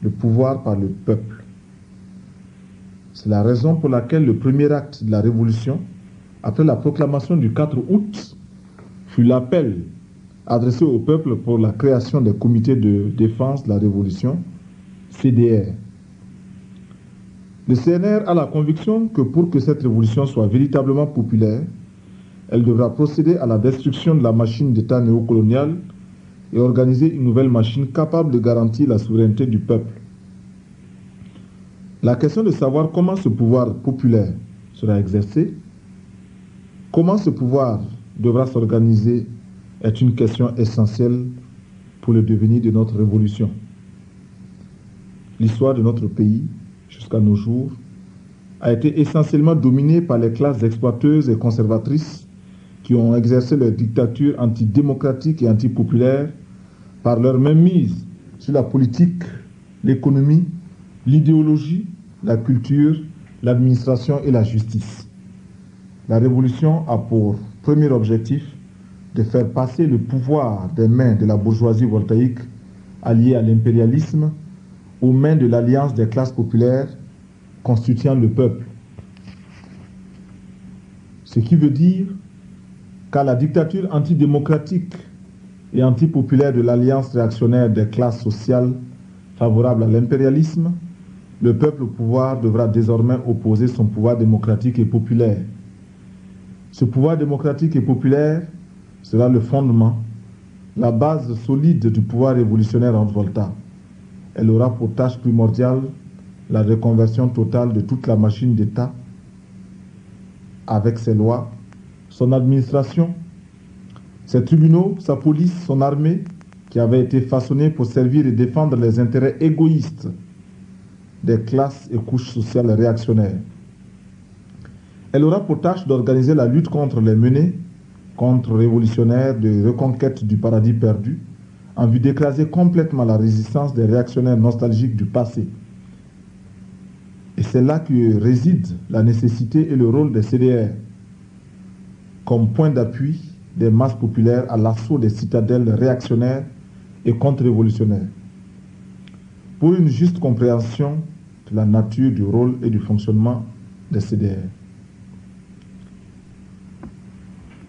le pouvoir par le peuple. C'est la raison pour laquelle le premier acte de la révolution, après la proclamation du 4 août, fut l'appel adressé au peuple pour la création des comités de défense de la révolution, CDR. Le CNR a la conviction que pour que cette révolution soit véritablement populaire, elle devra procéder à la destruction de la machine d'État néocoloniale et organiser une nouvelle machine capable de garantir la souveraineté du peuple. La question de savoir comment ce pouvoir populaire sera exercé, comment ce pouvoir devra s'organiser, est une question essentielle pour le devenir de notre révolution. L'histoire de notre pays, jusqu'à nos jours, a été essentiellement dominée par les classes exploiteuses et conservatrices qui ont exercé leur dictature antidémocratique et antipopulaire par leur mainmise sur la politique, l'économie, l'idéologie, la culture, l'administration et la justice. La révolution a pour premier objectif de faire passer le pouvoir des mains de la bourgeoisie voltaïque alliée à l'impérialisme aux mains de l'alliance des classes populaires constituant le peuple. Ce qui veut dire qu'à la dictature antidémocratique et antipopulaire de l'alliance réactionnaire des classes sociales favorables à l'impérialisme, le peuple au pouvoir devra désormais opposer son pouvoir démocratique et populaire. Ce pouvoir démocratique et populaire sera le fondement, la base solide du pouvoir révolutionnaire Volta. Elle aura pour tâche primordiale la reconversion totale de toute la machine d'État avec ses lois, son administration, ses tribunaux, sa police, son armée, qui avait été façonnée pour servir et défendre les intérêts égoïstes des classes et couches sociales réactionnaires. Elle aura pour tâche d'organiser la lutte contre les menées contre-révolutionnaires de reconquête du paradis perdu, en vue d'écraser complètement la résistance des réactionnaires nostalgiques du passé. Et c'est là que réside la nécessité et le rôle des CDR, comme point d'appui des masses populaires à l'assaut des citadelles réactionnaires et contre-révolutionnaires. Pour une juste compréhension de la nature du rôle et du fonctionnement des CDR.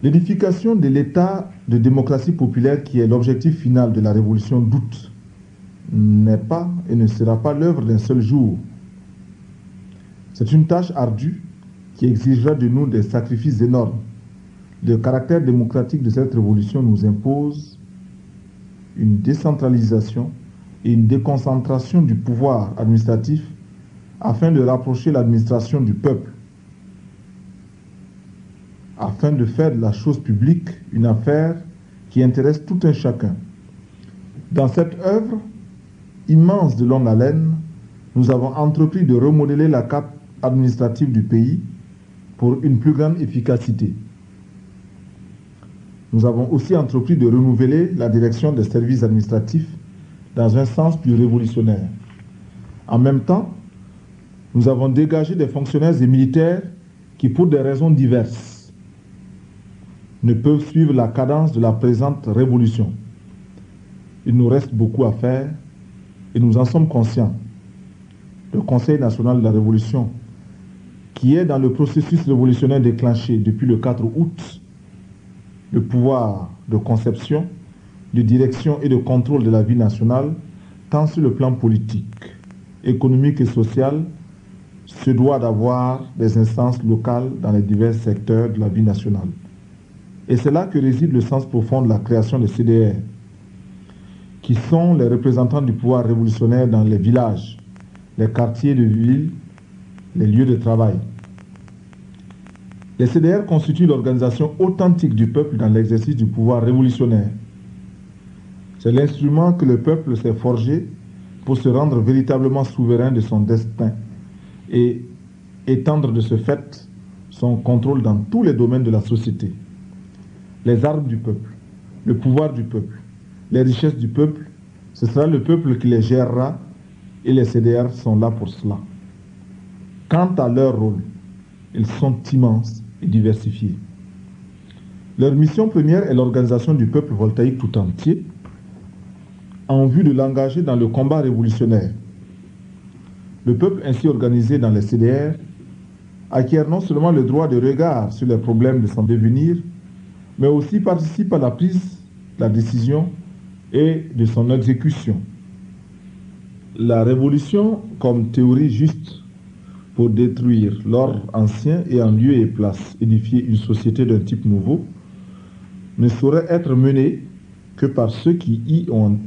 L'édification de l'état de démocratie populaire qui est l'objectif final de la révolution d'août n'est pas et ne sera pas l'œuvre d'un seul jour. C'est une tâche ardue qui exigera de nous des sacrifices énormes. Le caractère démocratique de cette révolution nous impose une décentralisation et une déconcentration du pouvoir administratif afin de rapprocher l'administration du peuple, afin de faire de la chose publique une affaire qui intéresse tout un chacun. Dans cette œuvre immense de longue haleine, nous avons entrepris de remodeler la carte administrative du pays pour une plus grande efficacité. Nous avons aussi entrepris de renouveler la direction des services administratifs dans un sens plus révolutionnaire. En même temps, nous avons dégagé des fonctionnaires et militaires qui, pour des raisons diverses, ne peuvent suivre la cadence de la présente révolution. Il nous reste beaucoup à faire et nous en sommes conscients. Le Conseil national de la Révolution, qui est dans le processus révolutionnaire déclenché depuis le 4 août, le pouvoir de conception, de direction et de contrôle de la vie nationale, tant sur le plan politique, économique et social, se doit d'avoir des instances locales dans les divers secteurs de la vie nationale. Et c'est là que réside le sens profond de la création des CDR, qui sont les représentants du pouvoir révolutionnaire dans les villages, les quartiers de ville, les lieux de travail. Les CDR constituent l'organisation authentique du peuple dans l'exercice du pouvoir révolutionnaire. C'est l'instrument que le peuple s'est forgé pour se rendre véritablement souverain de son destin et étendre de ce fait son contrôle dans tous les domaines de la société. Les armes du peuple, le pouvoir du peuple, les richesses du peuple, ce sera le peuple qui les gérera et les CDR sont là pour cela. Quant à leur rôle, ils sont immenses et diversifiés. Leur mission première est l'organisation du peuple voltaïque tout entier en vue de l'engager dans le combat révolutionnaire. Le peuple ainsi organisé dans les CDR acquiert non seulement le droit de regard sur les problèmes de son devenir, mais aussi participe à la prise de la décision et de son exécution. La révolution comme théorie juste pour détruire l'ordre ancien et en lieu et place édifier une société d'un type nouveau ne saurait être menée que par ceux qui y ont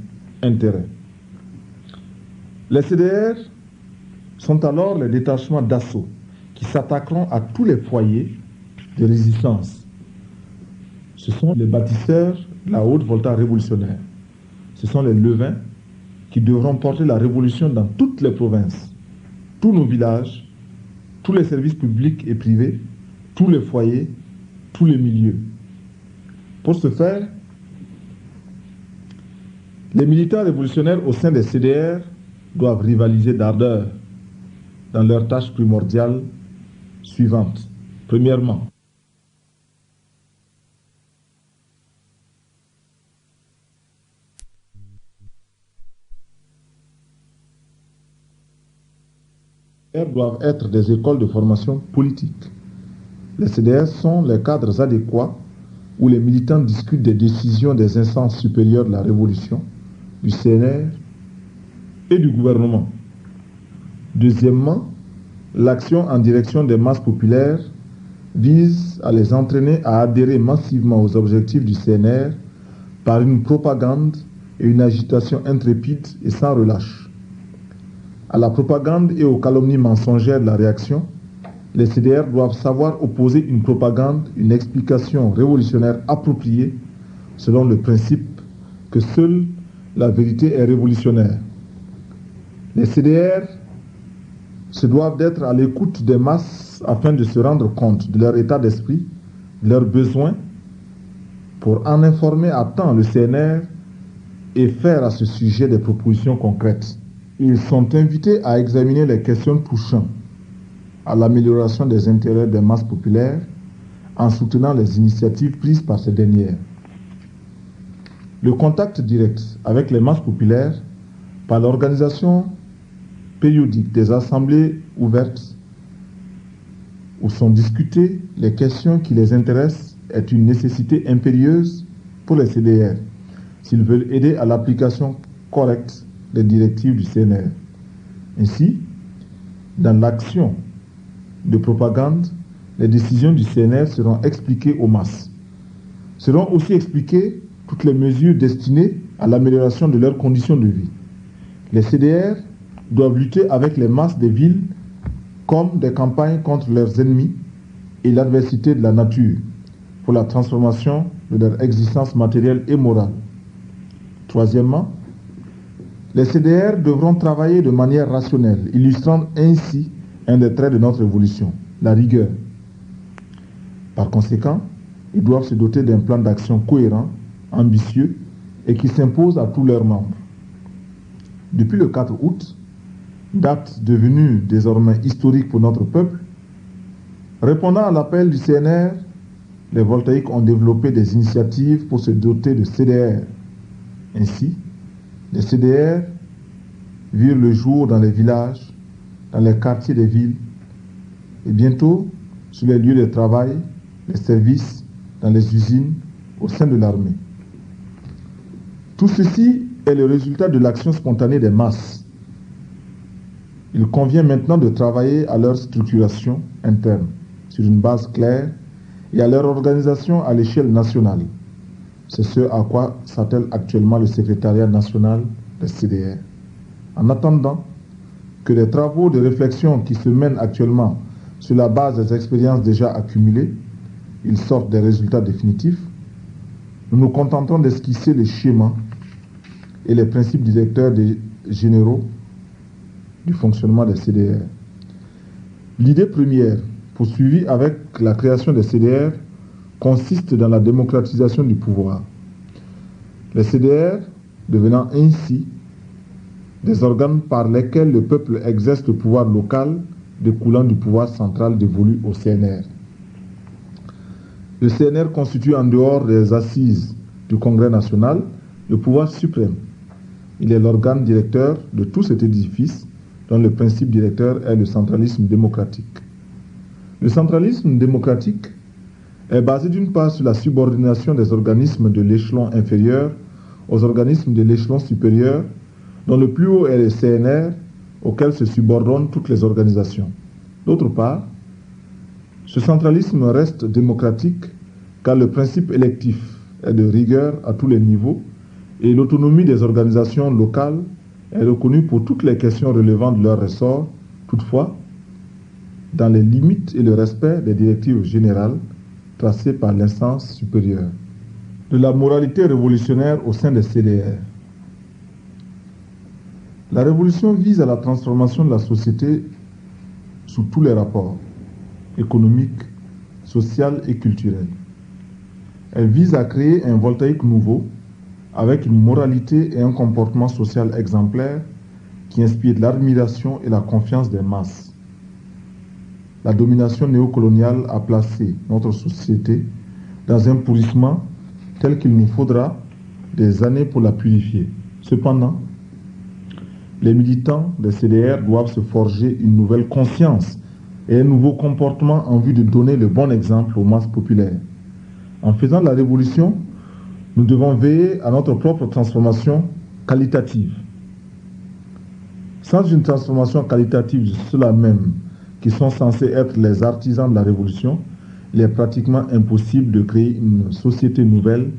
intérêt. Les CDR sont alors les détachements d'assaut qui s'attaqueront à tous les foyers de résistance. Ce sont les bâtisseurs de la haute volta révolutionnaire. Ce sont les levains qui devront porter la révolution dans toutes les provinces, tous nos villages, tous les services publics et privés, tous les foyers, tous les milieux. Pour ce faire, les militants révolutionnaires au sein des CDR doivent rivaliser d'ardeur dans leurs tâches primordiales suivantes. Premièrement, doivent être des écoles de formation politique. Les CDR sont les cadres adéquats où les militants discutent des décisions des instances supérieures de la Révolution, du CNR et du gouvernement. Deuxièmement, l'action en direction des masses populaires vise à les entraîner à adhérer massivement aux objectifs du CNR par une propagande et une agitation intrépide et sans relâche. À la propagande et aux calomnies mensongères de la réaction, les CDR doivent savoir opposer une propagande, une explication révolutionnaire appropriée selon le principe que seule la vérité est révolutionnaire. Les CDR se doivent d'être à l'écoute des masses afin de se rendre compte de leur état d'esprit, de leurs besoins, pour en informer à temps le CNR et faire à ce sujet des propositions concrètes. Ils sont invités à examiner les questions touchant à l'amélioration des intérêts des masses populaires en soutenant les initiatives prises par ces dernières. Le contact direct avec les masses populaires par l'organisation périodique des assemblées ouvertes où sont discutées les questions qui les intéressent est une nécessité impérieuse pour les CDR s'ils veulent aider à l'application correcte des directives du CNR. Ainsi, dans l'action de propagande, les décisions du CNR seront expliquées aux masses. Seront aussi expliquées toutes les mesures destinées à l'amélioration de leurs conditions de vie. Les CDR doivent lutter avec les masses des villes comme des campagnes contre leurs ennemis et l'adversité de la nature pour la transformation de leur existence matérielle et morale. Troisièmement, les CDR devront travailler de manière rationnelle, illustrant ainsi un des traits de notre évolution, la rigueur. Par conséquent, ils doivent se doter d'un plan d'action cohérent, ambitieux et qui s'impose à tous leurs membres. Depuis le 4 août, date devenue désormais historique pour notre peuple, répondant à l'appel du CNR, les voltaïques ont développé des initiatives pour se doter de CDR. Ainsi, les CDR virent le jour dans les villages, dans les quartiers des villes et bientôt sur les lieux de travail, les services, dans les usines, au sein de l'armée. Tout ceci est le résultat de l'action spontanée des masses. Il convient maintenant de travailler à leur structuration interne sur une base claire et à leur organisation à l'échelle nationale. C'est ce à quoi s'attelle actuellement le secrétariat national des CDR. En attendant que les travaux de réflexion qui se mènent actuellement sur la base des expériences déjà accumulées, ils sortent des résultats définitifs, nous nous contentons d'esquisser les schémas et les principes directeurs généraux du fonctionnement des CDR. L'idée première poursuivie avec la création des CDR consiste dans la démocratisation du pouvoir. Les CDR devenant ainsi des organes par lesquels le peuple exerce le pouvoir local découlant du pouvoir central dévolu au CNR. Le CNR constitue en dehors des assises du Congrès national le pouvoir suprême. Il est l'organe directeur de tout cet édifice dont le principe directeur est le centralisme démocratique. Le centralisme démocratique est basé d'une part sur la subordination des organismes de l'échelon inférieur aux organismes de l'échelon supérieur, dont le plus haut est le CNR, auquel se subordonnent toutes les organisations. D'autre part, ce centralisme reste démocratique car le principe électif est de rigueur à tous les niveaux et l'autonomie des organisations locales est reconnue pour toutes les questions relevant de leur ressort, toutefois, dans les limites et le respect des directives générales tracées par l'instance supérieure. De la moralité révolutionnaire au sein des CDR. La révolution vise à la transformation de la société sous tous les rapports, économiques, social et culturel. Elle vise à créer un voltaïque nouveau avec une moralité et un comportement social exemplaire qui inspire l'admiration et la confiance des masses. La domination néocoloniale a placé notre société dans un pourrissement tel qu'il nous faudra des années pour la purifier. Cependant, les militants des CDR doivent se forger une nouvelle conscience et un nouveau comportement en vue de donner le bon exemple aux masses populaires. En faisant la révolution, nous devons veiller à notre propre transformation qualitative. Sans une transformation qualitative de ceux-là même qui sont censés être les artisans de la révolution, il est pratiquement impossible de créer une société nouvelle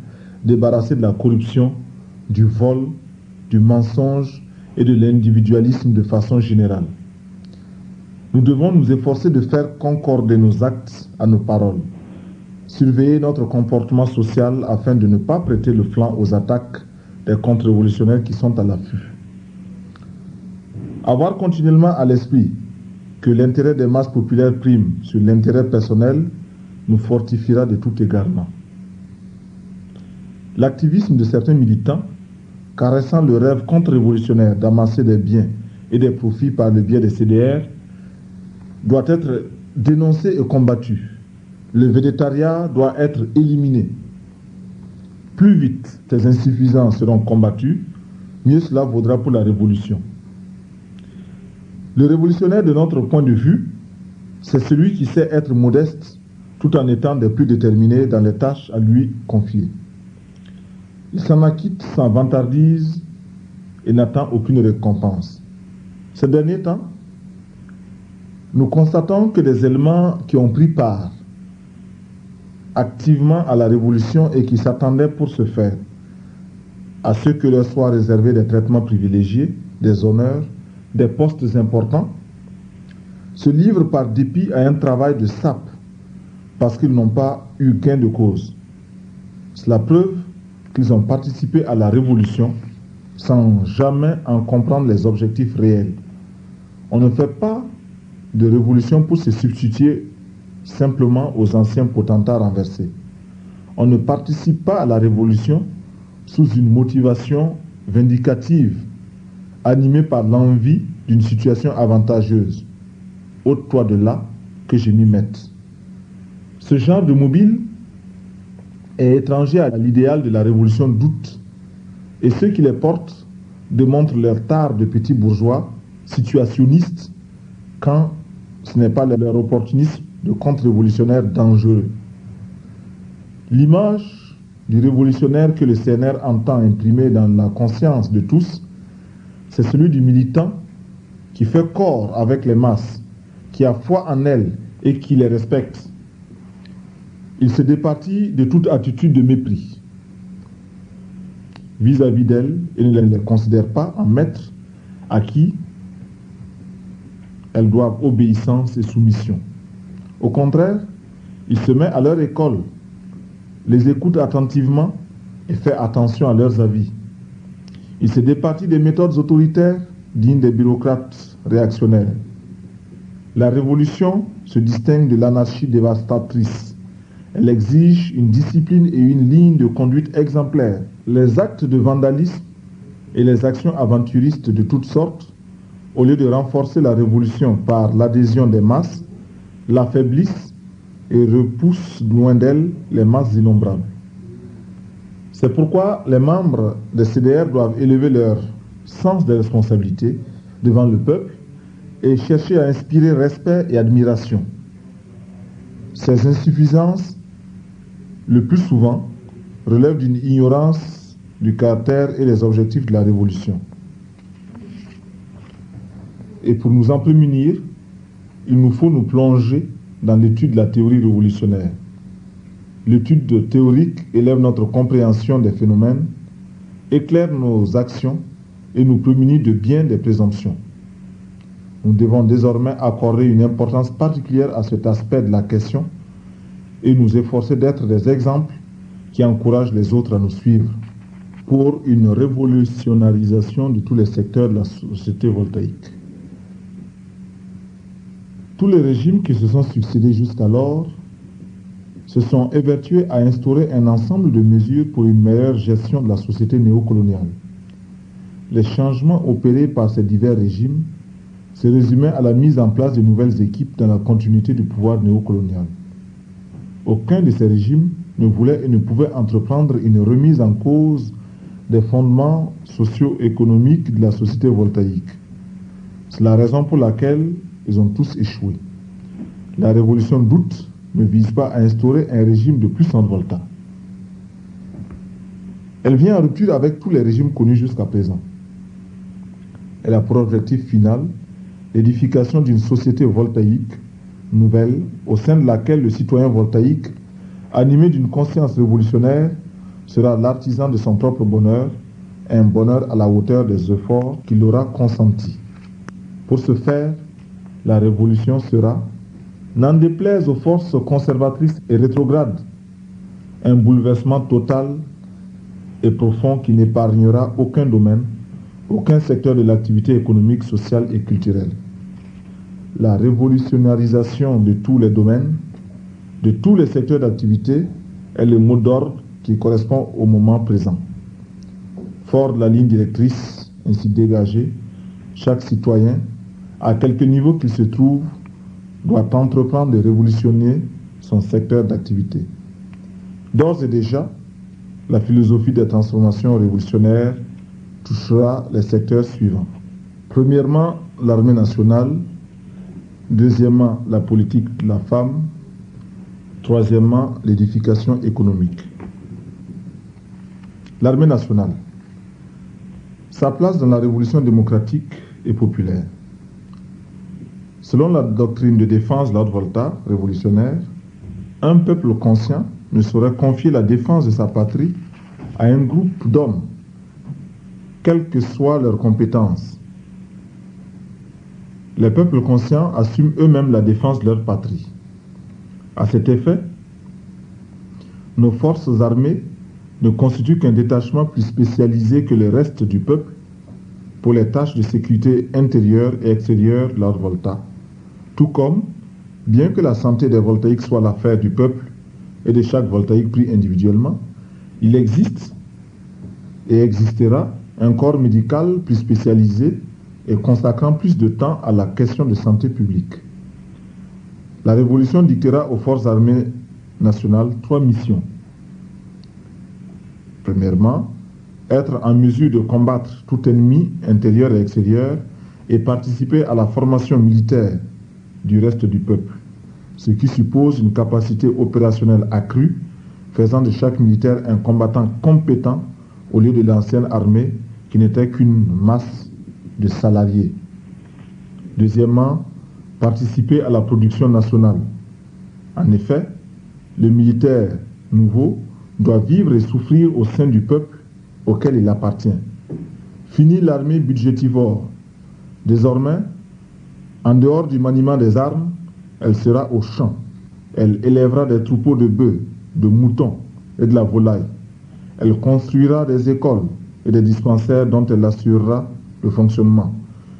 débarrassée de la corruption, du vol, du mensonge et de l'individualisme de façon générale. Nous devons nous efforcer de faire concorder nos actes à nos paroles, surveiller notre comportement social afin de ne pas prêter le flanc aux attaques des contre-révolutionnaires qui sont à l'affût. Avoir continuellement à l'esprit que l'intérêt des masses populaires prime sur l'intérêt personnel nous fortifiera de tout égarement. L'activisme de certains militants, caressant le rêve contre-révolutionnaire d'amasser des biens et des profits par le biais des CDR, doit être dénoncé et combattu. Le végétariat doit être éliminé. Plus vite ces insuffisances seront combattus, mieux cela vaudra pour la révolution. Le révolutionnaire, de notre point de vue, c'est celui qui sait être modeste tout en étant des plus déterminés dans les tâches à lui confiées. Il s'en acquitte sans vantardise et n'attend aucune récompense. Ces derniers temps, nous constatons que des éléments qui ont pris part activement à la révolution et qui s'attendaient pour ce faire à ce que leur soient réservés des traitements privilégiés, des honneurs, des postes importants, se livrent par dépit à un travail de sape parce qu'ils n'ont pas eu gain de cause. Cela prouve qu'ils ont participé à la révolution sans jamais en comprendre les objectifs réels. On ne fait pas de révolution pour se substituer simplement aux anciens potentats renversés. On ne participe pas à la révolution sous une motivation vindicative, animée par l'envie d'une situation avantageuse. Ôte-toi de là que je m'y mette. Ce genre de mobile est étranger à l'idéal de la révolution d'août, et ceux qui les portent démontrent leur tare de petits bourgeois situationnistes quand ce n'est pas leur opportunisme de contre-révolutionnaire dangereux. L'image du révolutionnaire que le CNR entend imprimer dans la conscience de tous, c'est celui du militant qui fait corps avec les masses, qui a foi en elles et qui les respecte. Il se départit de toute attitude de mépris vis-à-vis d'elles et ne les considère pas en maîtres à qui elles doivent obéissance et soumission. Au contraire, il se met à leur école, les écoute attentivement et fait attention à leurs avis. Il se départit des méthodes autoritaires dignes des bureaucrates réactionnaires. La révolution se distingue de l'anarchie dévastatrice. Elle exige une discipline et une ligne de conduite exemplaire. Les actes de vandalisme et les actions aventuristes de toutes sortes, au lieu de renforcer la révolution par l'adhésion des masses, l'affaiblissent et repoussent loin d'elle les masses innombrables. C'est pourquoi les membres des CDR doivent élever leur sens des responsabilités devant le peuple et chercher à inspirer respect et admiration. Ces insuffisances, le plus souvent, relèvent d'une ignorance du caractère et des objectifs de la révolution. Et pour nous en prémunir, il nous faut nous plonger dans l'étude de la théorie révolutionnaire. L'étude théorique élève notre compréhension des phénomènes, éclaire nos actions et nous prémunit de bien des présomptions. Nous devons désormais accorder une importance particulière à cet aspect de la question et nous efforcer d'être des exemples qui encouragent les autres à nous suivre pour une révolutionnarisation de tous les secteurs de la société voltaïque. Tous les régimes qui se sont succédés jusqu'alors se sont évertués à instaurer un ensemble de mesures pour une meilleure gestion de la société néocoloniale. Les changements opérés par ces divers régimes se résumaient à la mise en place de nouvelles équipes dans la continuité du pouvoir néocolonial. Aucun de ces régimes ne voulait et ne pouvait entreprendre une remise en cause des fondements socio-économiques de la société voltaïque. C'est la raison pour laquelle ils ont tous échoué. La révolution d'août ne vise pas à instaurer un régime de puissante volta. Elle vient en rupture avec tous les régimes connus jusqu'à présent. Elle a pour objectif final l'édification d'une société voltaïque nouvelle au sein de laquelle le citoyen voltaïque, animé d'une conscience révolutionnaire, sera l'artisan de son propre bonheur, un bonheur à la hauteur des efforts qu'il aura consentis. Pour ce faire, la révolution sera, n'en déplaise aux forces conservatrices et rétrogrades, un bouleversement total et profond qui n'épargnera aucun domaine, aucun secteur de l'activité économique, sociale et culturelle. La révolutionnarisation de tous les domaines, de tous les secteurs d'activité est le mot d'ordre qui correspond au moment présent. Fort de la ligne directrice ainsi dégagée, chaque citoyen, à quelque niveau qu'il se trouve, doit entreprendre de révolutionner son secteur d'activité. D'ores et déjà, la philosophie des transformations révolutionnaires touchera les secteurs suivants. Premièrement, l'armée nationale. Deuxièmement, la politique de la femme. Troisièmement, l'édification économique. L'armée nationale. Sa place dans la révolution démocratique et populaire. Selon la doctrine de défense de la haute volta révolutionnaire, un peuple conscient ne saurait confier la défense de sa patrie à un groupe d'hommes, quelles que soient leurs compétences. Les peuples conscients assument eux-mêmes la défense de leur patrie. À cet effet, nos forces armées ne constituent qu'un détachement plus spécialisé que le reste du peuple pour les tâches de sécurité intérieure et extérieure de la haute volta. Tout comme, bien que la santé des voltaïques soit l'affaire du peuple et de chaque voltaïque pris individuellement, il existe et existera un corps médical plus spécialisé et consacrant plus de temps à la question de santé publique. La révolution dictera aux forces armées nationales 3 missions. Premièrement, être en mesure de combattre tout ennemi intérieur et extérieur et participer à la formation militaire du reste du peuple, ce qui suppose une capacité opérationnelle accrue, faisant de chaque militaire un combattant compétent au lieu de l'ancienne armée qui n'était qu'une masse de salariés. Deuxièmement, participer à la production nationale. En effet, Le militaire nouveau doit vivre et souffrir au sein du peuple auquel il appartient. Fini l'armée budgétivore. Désormais, en dehors du maniement des armes, elle sera au champ. Elle élèvera des troupeaux de bœufs, de moutons et de la volaille. Elle construira des écoles et des dispensaires dont elle assurera le fonctionnement,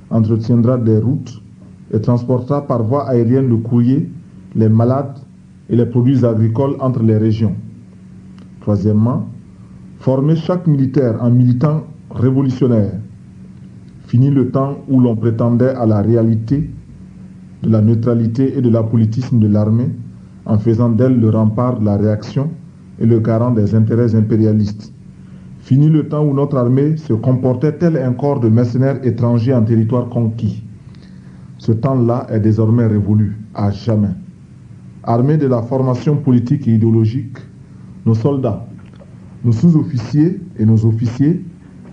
entretiendra des routes et transportera par voie aérienne le courrier, les malades et les produits agricoles entre les régions. Troisièmement, former chaque militaire en militant révolutionnaire. Fini le temps où l'on prétendait à la réalité de la neutralité et de l'apolitisme de l'armée en faisant d'elle le rempart de la réaction et le garant des intérêts impérialistes. Fini le temps où notre armée se comportait tel un corps de mercenaires étrangers en territoire conquis. Ce temps-là est désormais révolu, à jamais. Armés de la formation politique et idéologique, nos soldats, nos sous-officiers et nos officiers,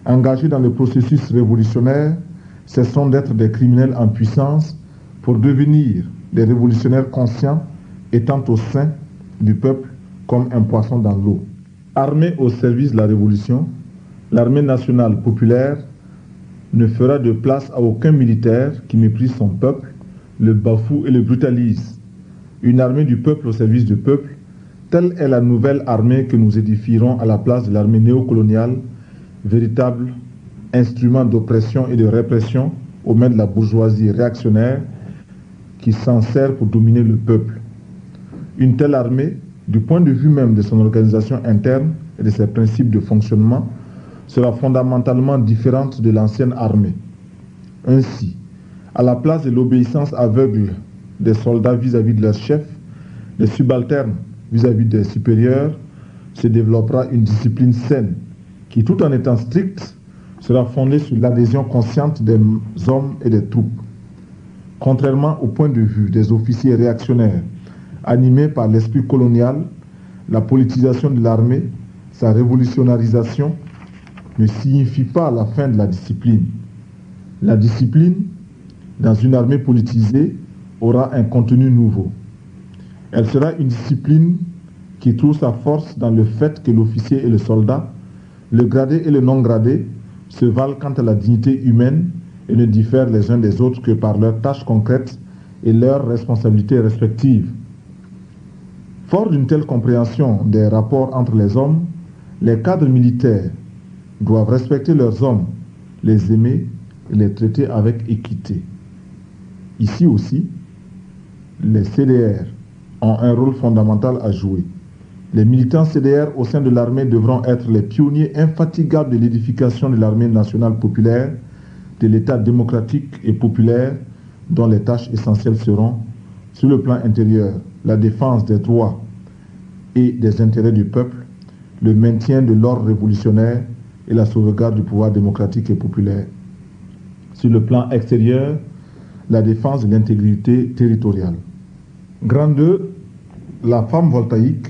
engagés dans le processus révolutionnaire, cesseront d'être des criminels en puissance pour devenir des révolutionnaires conscients étant au sein du peuple comme un poisson dans l'eau. Armée au service de la révolution, l'armée nationale populaire ne fera de place à aucun militaire qui méprise son peuple, le bafoue et le brutalise. Une armée du peuple au service du peuple, telle est la nouvelle armée que nous édifierons à la place de l'armée néocoloniale, véritable instrument d'oppression et de répression aux mains de la bourgeoisie réactionnaire qui s'en sert pour dominer le peuple. Une telle armée, du point de vue même de son organisation interne et de ses principes de fonctionnement, sera fondamentalement différente de l'ancienne armée. Ainsi, à la place de l'obéissance aveugle des soldats vis-à-vis de leurs chefs, des subalternes vis-à-vis des supérieurs, se développera une discipline saine qui, tout en étant stricte, sera fondée sur l'adhésion consciente des hommes et des troupes. Contrairement au point de vue des officiers réactionnaires, animés par l'esprit colonial, la politisation de l'armée, sa révolutionnarisation, ne signifie pas la fin de la discipline. La discipline, dans une armée politisée, aura un contenu nouveau. Elle sera une discipline qui trouve sa force dans le fait que l'officier et le soldat, le gradé et le non gradé, se valent quant à la dignité humaine et ne diffèrent les uns des autres que par leurs tâches concrètes et leurs responsabilités respectives. Fort d'une telle compréhension des rapports entre les hommes, les cadres militaires doivent respecter leurs hommes, les aimer et les traiter avec équité. Ici aussi, les CDR ont un rôle fondamental à jouer. Les militants CDR au sein de l'armée devront être les pionniers infatigables de l'édification de l'armée nationale populaire, de l'État démocratique et populaire, dont les tâches essentielles seront, sur le plan intérieur, la défense des droits et des intérêts du peuple, le maintien de l'ordre révolutionnaire et la sauvegarde du pouvoir démocratique et populaire. Sur le plan extérieur, la défense de l'intégrité territoriale. Grand 2, la femme voltaïque,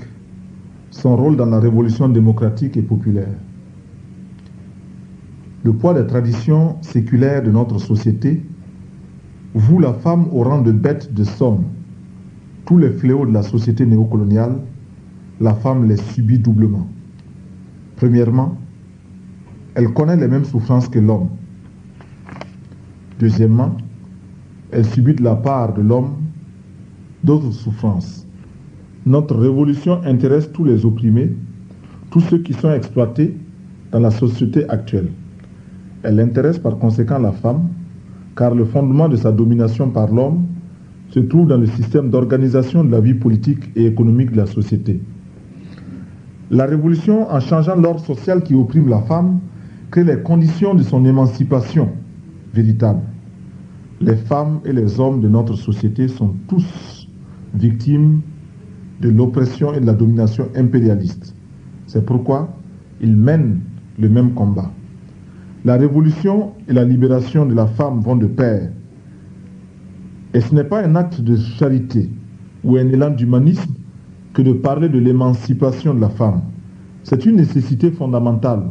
son rôle dans la révolution démocratique et populaire. Le poids des traditions séculaires de notre société voue la femme au rang de bête de somme. Tous les fléaux de la société néocoloniale, la femme les subit doublement. Premièrement, elle connaît les mêmes souffrances que l'homme. Deuxièmement, elle subit de la part de l'homme d'autres souffrances. Notre révolution intéresse tous les opprimés, tous ceux qui sont exploités dans la société actuelle. Elle intéresse par conséquent la femme, car le fondement de sa domination par l'homme se trouve dans le système d'organisation de la vie politique et économique de la société. La révolution, en changeant l'ordre social qui opprime la femme, crée les conditions de son émancipation véritable. Les femmes et les hommes de notre société sont tous victimes de l'oppression et de la domination impérialiste. C'est pourquoi ils mènent le même combat. La révolution et la libération de la femme vont de pair. Et ce n'est pas un acte de charité ou un élan d'humanisme que de parler de l'émancipation de la femme. C'est une nécessité fondamentale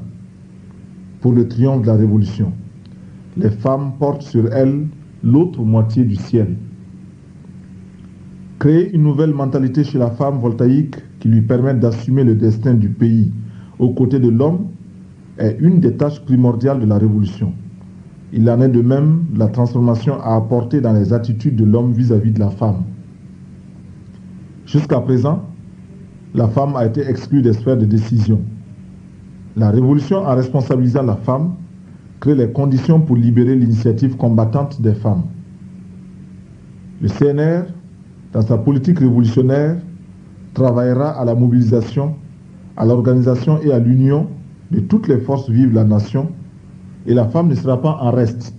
pour le triomphe de la révolution. Les femmes portent sur elles l'autre moitié du ciel. Créer une nouvelle mentalité chez la femme voltaïque qui lui permettent d'assumer le destin du pays aux côtés de l'homme est une des tâches primordiales de la révolution. Il en est de même de la transformation à apporter dans les attitudes de l'homme vis-à-vis de la femme. Jusqu'à présent, la femme a été exclue des sphères de décision. La révolution, en responsabilisant la femme, crée les conditions pour libérer l'initiative combattante des femmes. Le CNR, dans sa politique révolutionnaire, travaillera à la mobilisation, à l'organisation et à l'union de toutes les forces vives de la nation, et la femme ne sera pas en reste.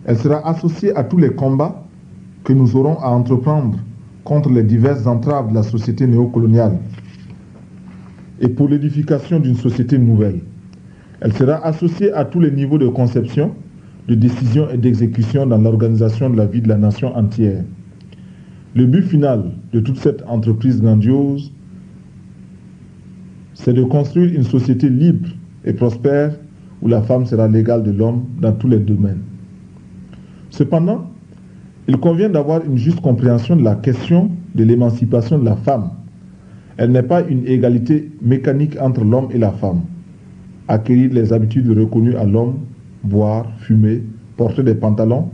Elle sera associée à tous les combats que nous aurons à entreprendre contre les diverses entraves de la société néocoloniale et pour l'édification d'une société nouvelle. Elle sera associée à tous les niveaux de conception, de décision et d'exécution dans l'organisation de la vie de la nation entière. Le but final de toute cette entreprise grandiose, c'est de construire une société libre et prospère où la femme sera l'égale de l'homme dans tous les domaines. Cependant, il convient d'avoir une juste compréhension de la question de l'émancipation de la femme. Elle n'est pas une égalité mécanique entre l'homme et la femme. Acquérir les habitudes reconnues à l'homme, boire, fumer, porter des pantalons,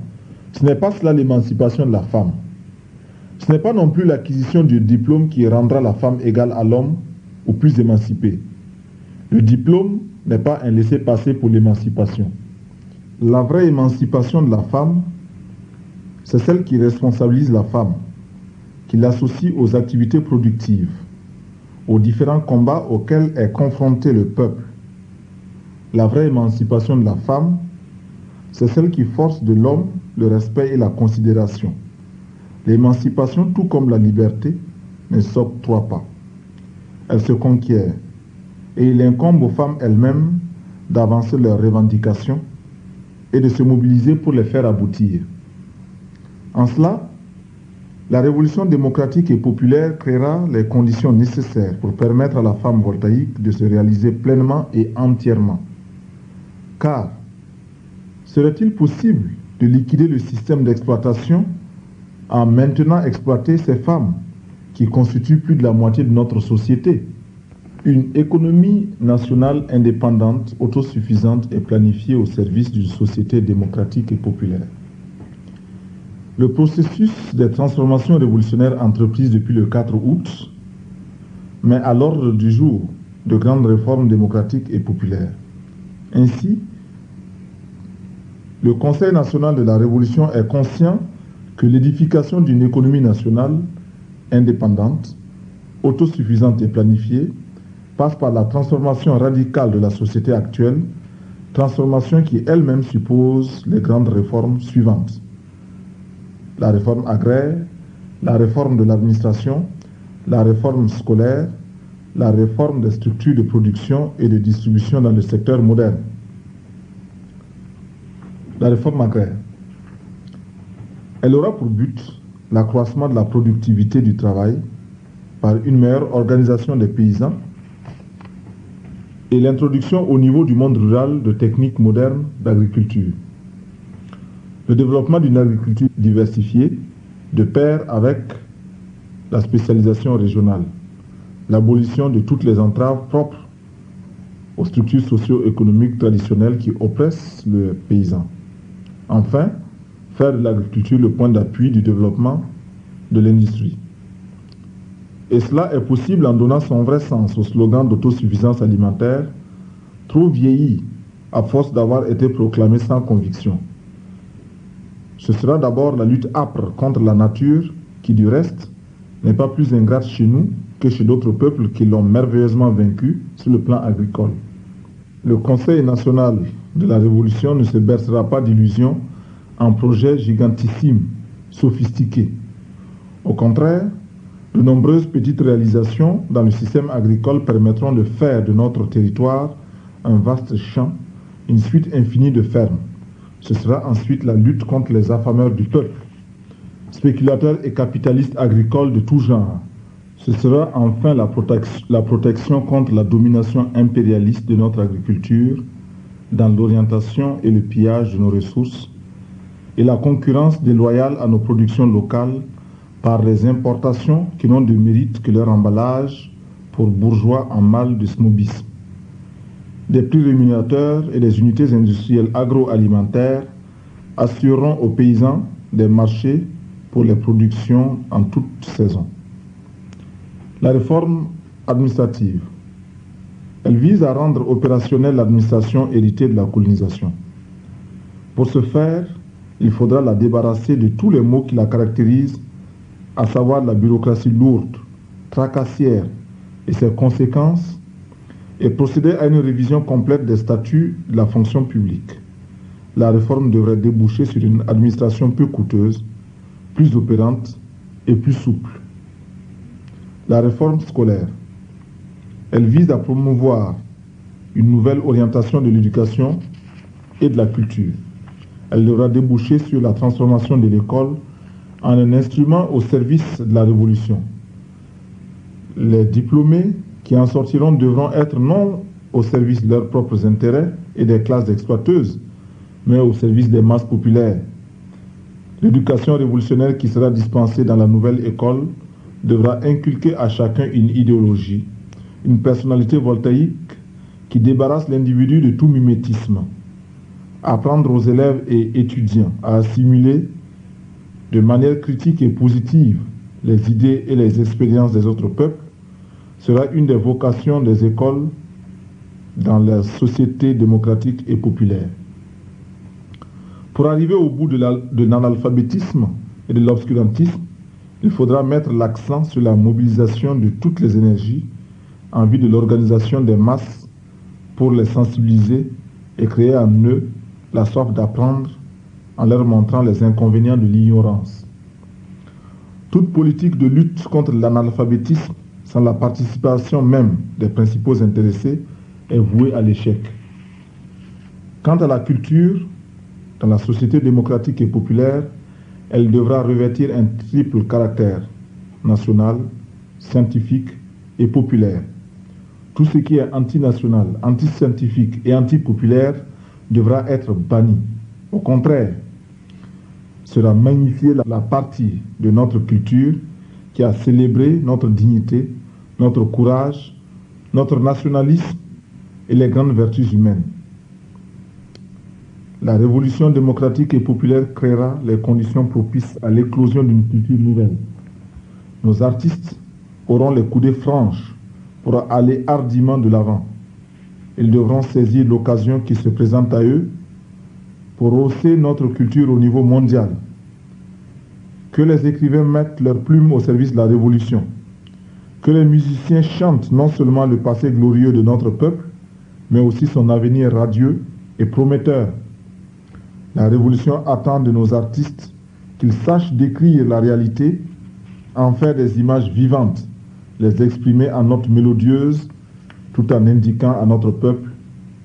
ce n'est pas cela l'émancipation de la femme. Ce n'est pas non plus l'acquisition du diplôme qui rendra la femme égale à l'homme ou plus émancipée. Le diplôme n'est pas un laissez-passer pour l'émancipation. La vraie émancipation de la femme, c'est celle qui responsabilise la femme, qui l'associe aux activités productives, aux différents combats auxquels est confronté le peuple. La vraie émancipation de la femme, c'est celle qui force de l'homme le respect et la considération. L'émancipation, tout comme la liberté, ne s'octroie pas. Elle se conquiert, et il incombe aux femmes elles-mêmes d'avancer leurs revendications et de se mobiliser pour les faire aboutir. En cela, la révolution démocratique et populaire créera les conditions nécessaires pour permettre à la femme voltaïque de se réaliser pleinement et entièrement. Car, serait-il possible de liquider le système d'exploitation en maintenant exploiter ces femmes qui constituent plus de la moitié de notre société? Une économie nationale indépendante, autosuffisante et planifiée au service d'une société démocratique et populaire. Le processus des transformations révolutionnaires entreprises depuis le 4 août met à l'ordre du jour de grandes réformes démocratiques et populaires. Ainsi, le Conseil national de la Révolution est conscient que l'édification d'une économie nationale indépendante, autosuffisante et planifiée passe par la transformation radicale de la société actuelle, transformation qui elle-même suppose les grandes réformes suivantes. La réforme agraire, la réforme de l'administration, la réforme scolaire, la réforme des structures de production et de distribution dans le secteur moderne. La réforme agraire. Elle aura pour but l'accroissement de la productivité du travail par une meilleure organisation des paysans et l'introduction au niveau du monde rural de techniques modernes d'agriculture. Le développement d'une agriculture diversifiée de pair avec la spécialisation régionale, l'abolition de toutes les entraves propres aux structures socio-économiques traditionnelles qui oppressent le paysan. Enfin, faire de l'agriculture le point d'appui du développement de l'industrie. Et cela est possible en donnant son vrai sens au slogan d'autosuffisance alimentaire, trop vieilli à force d'avoir été proclamé sans conviction. Ce sera d'abord la lutte âpre contre la nature qui, du reste, n'est pas plus ingrate chez nous que chez d'autres peuples qui l'ont merveilleusement vaincu sur le plan agricole. Le Conseil national de la Révolution ne se bercera pas d'illusions en projets gigantissimes, sophistiqués. Au contraire, de nombreuses petites réalisations dans le système agricole permettront de faire de notre territoire un vaste champ, une suite infinie de fermes. Ce sera ensuite la lutte contre les affameurs du peuple, spéculateurs et capitalistes agricoles de tout genre. Ce sera enfin la protection contre la domination impérialiste de notre agriculture dans l'orientation et le pillage de nos ressources et la concurrence déloyale à nos productions locales par les importations qui n'ont de mérite que leur emballage pour bourgeois en mal de snobisme. Des prix rémunérateurs et des unités industrielles agroalimentaires assureront aux paysans des marchés pour les productions en toute saison. La réforme administrative. Elle vise à rendre opérationnelle l'administration héritée de la colonisation. Pour ce faire, il faudra la débarrasser de tous les maux qui la caractérisent, à savoir la bureaucratie lourde, tracassière et ses conséquences, et procéder à une révision complète des statuts de la fonction publique. La réforme devrait déboucher sur une administration peu coûteuse, plus opérante et plus souple. La réforme scolaire. Elle vise à promouvoir une nouvelle orientation de l'éducation et de la culture. Elle devra déboucher sur la transformation de l'école en un instrument au service de la révolution. Les diplômés qui en sortiront devront être non au service de leurs propres intérêts et des classes exploiteuses, mais au service des masses populaires. L'éducation révolutionnaire qui sera dispensée dans la nouvelle école devra inculquer à chacun une idéologie, une personnalité voltaïque qui débarrasse l'individu de tout mimétisme. Apprendre aux élèves et étudiants à assimiler de manière critique et positive les idées et les expériences des autres peuples sera une des vocations des écoles dans la société démocratique et populaire. Pour arriver au bout de l'analphabétisme et de l'obscurantisme, il faudra mettre l'accent sur la mobilisation de toutes les énergies en vue de l'organisation des masses pour les sensibiliser et créer en eux la soif d'apprendre en leur montrant les inconvénients de l'ignorance. Toute politique de lutte contre l'analphabétisme sans la participation même des principaux intéressés est vouée à l'échec. Quant à la culture, dans la société démocratique et populaire, elle devra revêtir un triple caractère, national, scientifique et populaire. Tout ce qui est antinational, antiscientifique et antipopulaire devra être banni. Au contraire, sera magnifiée la partie de notre culture qui a célébré notre dignité, notre courage, notre nationalisme et les grandes vertus humaines. La révolution démocratique et populaire créera les conditions propices à l'éclosion d'une culture nouvelle. Nos artistes auront les coudées franches pour aller hardiment de l'avant. Ils devront saisir l'occasion qui se présente à eux pour hausser notre culture au niveau mondial. Que les écrivains mettent leurs plumes au service de la révolution. Que les musiciens chantent non seulement le passé glorieux de notre peuple, mais aussi son avenir radieux et prometteur. La révolution attend de nos artistes qu'ils sachent décrire la réalité, en faire des images vivantes, les exprimer en notes mélodieuses, tout en indiquant à notre peuple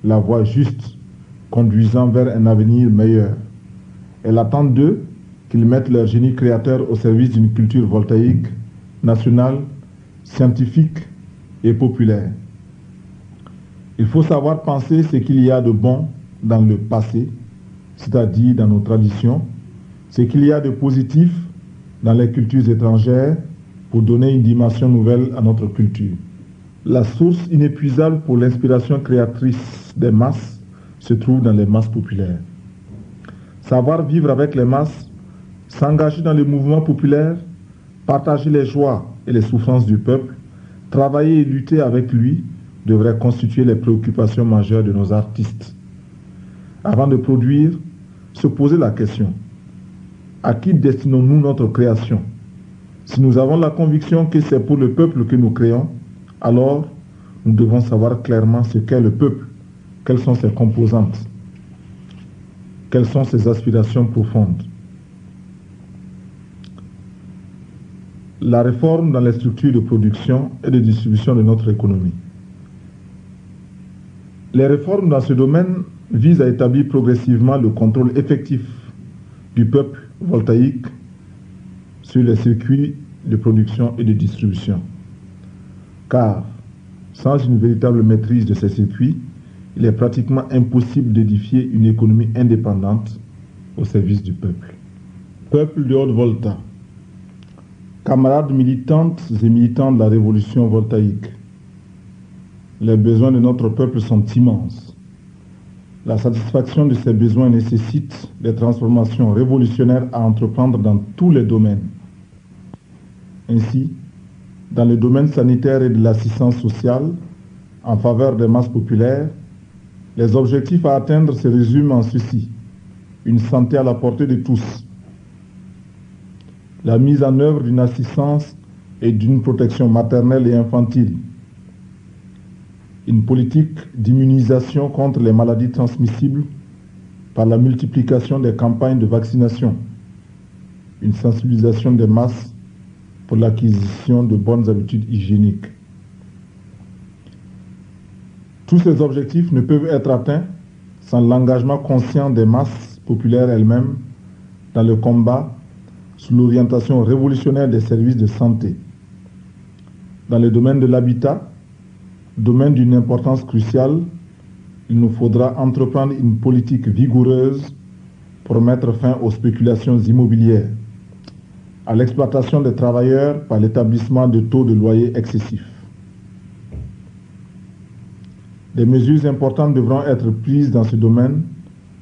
la voie juste, conduisant vers un avenir meilleur. Elle attend d'eux qu'ils mettent leur génie créateur au service d'une culture voltaïque, nationale, scientifique et populaire. Il faut savoir penser ce qu'il y a de bon dans le passé, c'est-à-dire dans nos traditions, ce qu'il y a de positif dans les cultures étrangères pour donner une dimension nouvelle à notre culture. La source inépuisable pour l'inspiration créatrice des masses se trouve dans les masses populaires. Savoir vivre avec les masses, s'engager dans les mouvements populaires, partager les joies et les souffrances du peuple, travailler et lutter avec lui devrait constituer les préoccupations majeures de nos artistes. Avant de produire, se poser la question: à qui destinons-nous notre création? Si nous avons la conviction que c'est pour le peuple que nous créons, alors nous devons savoir clairement ce qu'est le peuple, quelles sont ses composantes, quelles sont ses aspirations profondes. La réforme dans les structures de production et de distribution de notre économie. Les réformes dans ce domaine visent à établir progressivement le contrôle effectif du peuple voltaïque sur les circuits de production et de distribution. Car, sans une véritable maîtrise de ces circuits, il est pratiquement impossible d'édifier une économie indépendante au service du peuple. Peuple de Haute-Volta. Camarades militantes et militants de la révolution voltaïque, les besoins de notre peuple sont immenses. La satisfaction de ces besoins nécessite des transformations révolutionnaires à entreprendre dans tous les domaines. Ainsi, dans le domaine sanitaire et de l'assistance sociale, en faveur des masses populaires, les objectifs à atteindre se résument en ceci: une santé à la portée de tous, la mise en œuvre d'une assistance et d'une protection maternelle et infantile, une politique d'immunisation contre les maladies transmissibles par la multiplication des campagnes de vaccination, une sensibilisation des masses pour l'acquisition de bonnes habitudes hygiéniques. Tous ces objectifs ne peuvent être atteints sans l'engagement conscient des masses populaires elles-mêmes dans le combat sous l'orientation révolutionnaire des services de santé. Dans le domaine de l'habitat, domaine d'une importance cruciale, il nous faudra entreprendre une politique vigoureuse pour mettre fin aux spéculations immobilières, à l'exploitation des travailleurs par l'établissement de taux de loyer excessifs. Des mesures importantes devront être prises dans ce domaine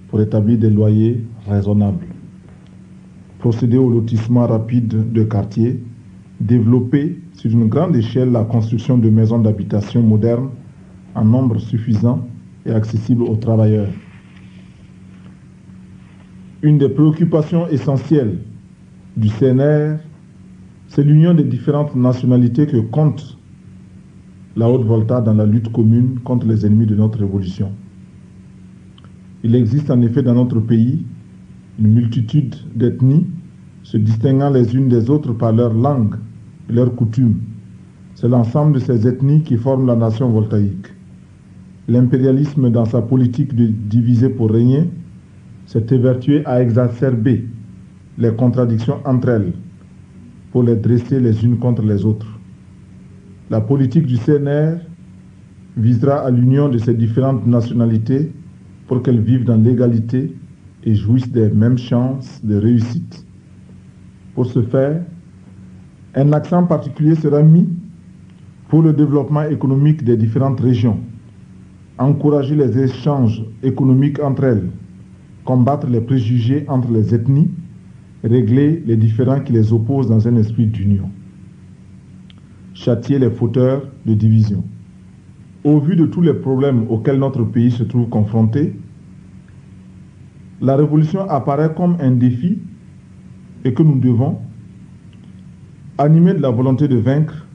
pour établir des loyers raisonnables. Procéder au lotissement rapide de quartiers, développer sur une grande échelle la construction de maisons d'habitation modernes en nombre suffisant et accessibles aux travailleurs. Une des préoccupations essentielles du CNR, c'est l'union des différentes nationalités que compte la Haute-Volta dans la lutte commune contre les ennemis de notre révolution. Il existe en effet dans notre pays une multitude d'ethnies se distinguant les unes des autres par leur langue et leurs coutumes. C'est l'ensemble de ces ethnies qui forment la nation voltaïque. L'impérialisme, dans sa politique de diviser pour régner, s'est évertué à exacerber les contradictions entre elles pour les dresser les unes contre les autres. La politique du CNR visera à l'union de ces différentes nationalités pour qu'elles vivent dans l'égalité et jouissent des mêmes chances de réussite. Pour ce faire, un accent particulier sera mis pour le développement économique des différentes régions, encourager les échanges économiques entre elles, combattre les préjugés entre les ethnies, régler les différends qui les opposent dans un esprit d'union, châtier les fauteurs de division. Au vu de tous les problèmes auxquels notre pays se trouve confronté, la révolution apparaît comme un défi et que nous devons, animés de la volonté de vaincre,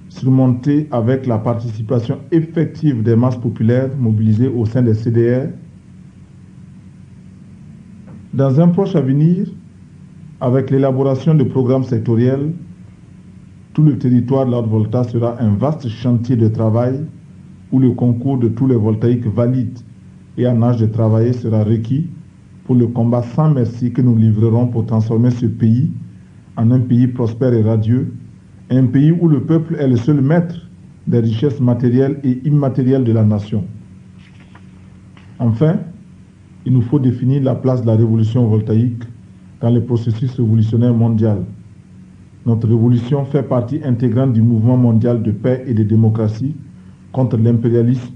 surmonter avec la participation effective des masses populaires mobilisées au sein des CDR. Dans un proche avenir, avec l'élaboration de programmes sectoriels, tout le territoire de la Haute-Volta sera un vaste chantier de travail où le concours de tous les voltaïques valides et en âge de travailler sera requis pour le combat sans merci que nous livrerons pour transformer ce pays en un pays prospère et radieux, un pays où le peuple est le seul maître des richesses matérielles et immatérielles de la nation. Enfin, il nous faut définir la place de la révolution voltaïque dans le processus révolutionnaire mondial. Notre révolution fait partie intégrante du mouvement mondial de paix et de démocratie contre l'impérialisme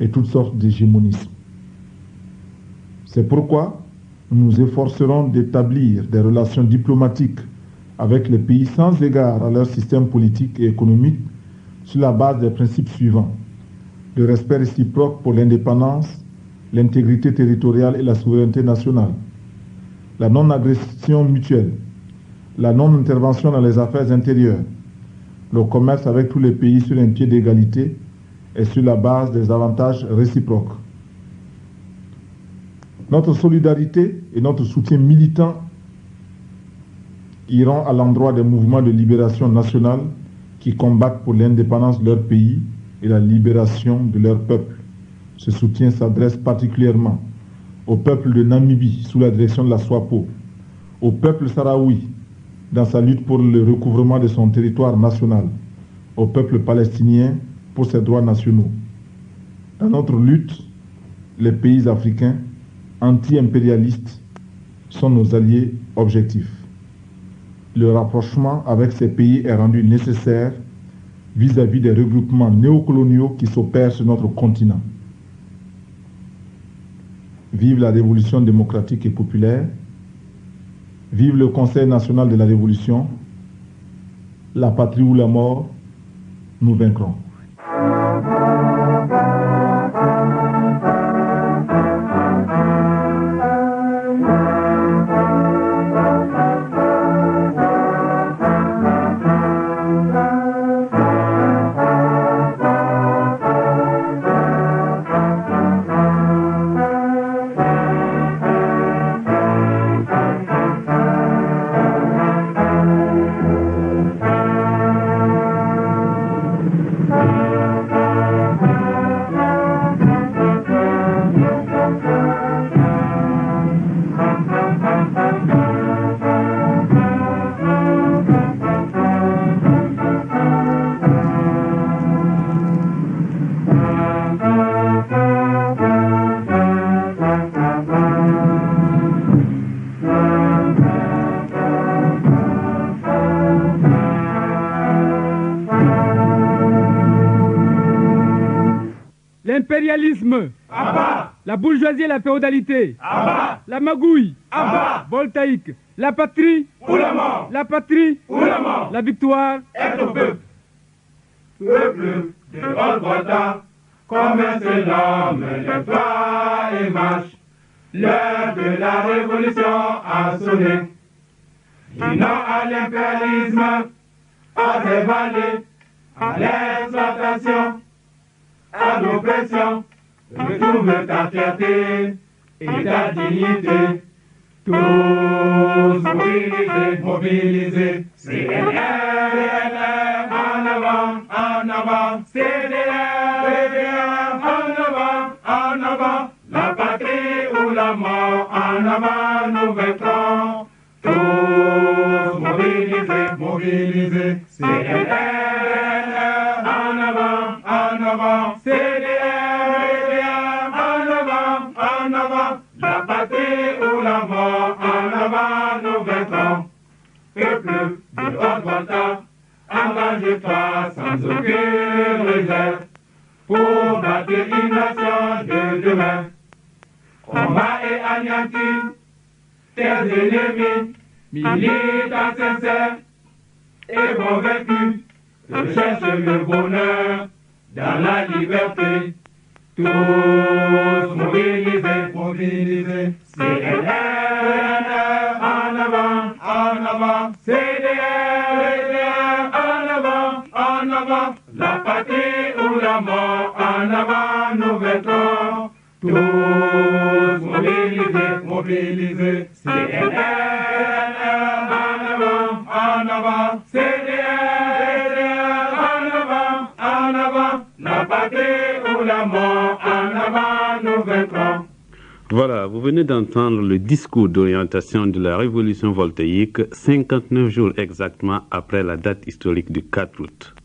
et toutes sortes d'hégémonisme. C'est pourquoi nous nous efforcerons d'établir des relations diplomatiques avec les pays sans égard à leur système politique et économique sur la base des principes suivants: le respect réciproque pour l'indépendance, l'intégrité territoriale et la souveraineté nationale, la non-agression mutuelle, la non-intervention dans les affaires intérieures, le commerce avec tous les pays sur un pied d'égalité et sur la base des avantages réciproques. Notre solidarité et notre soutien militant iront à l'endroit des mouvements de libération nationale qui combattent pour l'indépendance de leur pays et la libération de leur peuple. Ce soutien s'adresse particulièrement au peuple de Namibie sous la direction de la SWAPO, au peuple sahraoui dans sa lutte pour le recouvrement de son territoire national, au peuple palestinien pour ses droits nationaux. Dans notre lutte, les pays africains anti-impérialistes sont nos alliés objectifs. le rapprochement avec ces pays est rendu nécessaire vis-à-vis des regroupements néocoloniaux qui s'opèrent sur notre continent. Vive la révolution démocratique et populaire, vive le Conseil national de la Révolution, la patrie ou la mort, nous vaincrons. L'impérialisme, la bourgeoisie et la féodalité, la magouille, voltaïque, la patrie ou la mort, la patrie ou la mort, la victoire est au peuple. Peuple de Golgotha, comme un seul homme, lève-toi et marche. L'heure de la révolution a sonné. Dis non à l'impérialisme, à ses vallées, à l'exploitation, à l'oppression. Retrouve ta fierté et ta dignité. Tous mobilisés, mobilisés. CNR, en avant, en avant. CDR, en avant. La patrie ou la mort, en avant nous vaincrons. Tous mobilisés, mobilisés. CNR, en avant. CDR, en avant. La patrie ou la mort, en avant nous vaincrons. Peuple de Golgotha, engage-toi sans aucune réserve pour bâtir une nation de demain. Combat et anéantir tes ennemis, militants sincères et convaincus, recherche le bonheur dans la liberté. Tous mobilisés, mobilisés. CNR, en avant. CDR, en avant. La patrie ou la mort, en avant nous vaincrons. Tous mobilisés, mobilisés. CNR, en avant. CDR, en avant. La patrie ou la mort, en avant nous vaincrons. Voilà, vous venez d'entendre le discours d'orientation de la révolution voltaïque 59 jours exactement après la date historique du 4 août.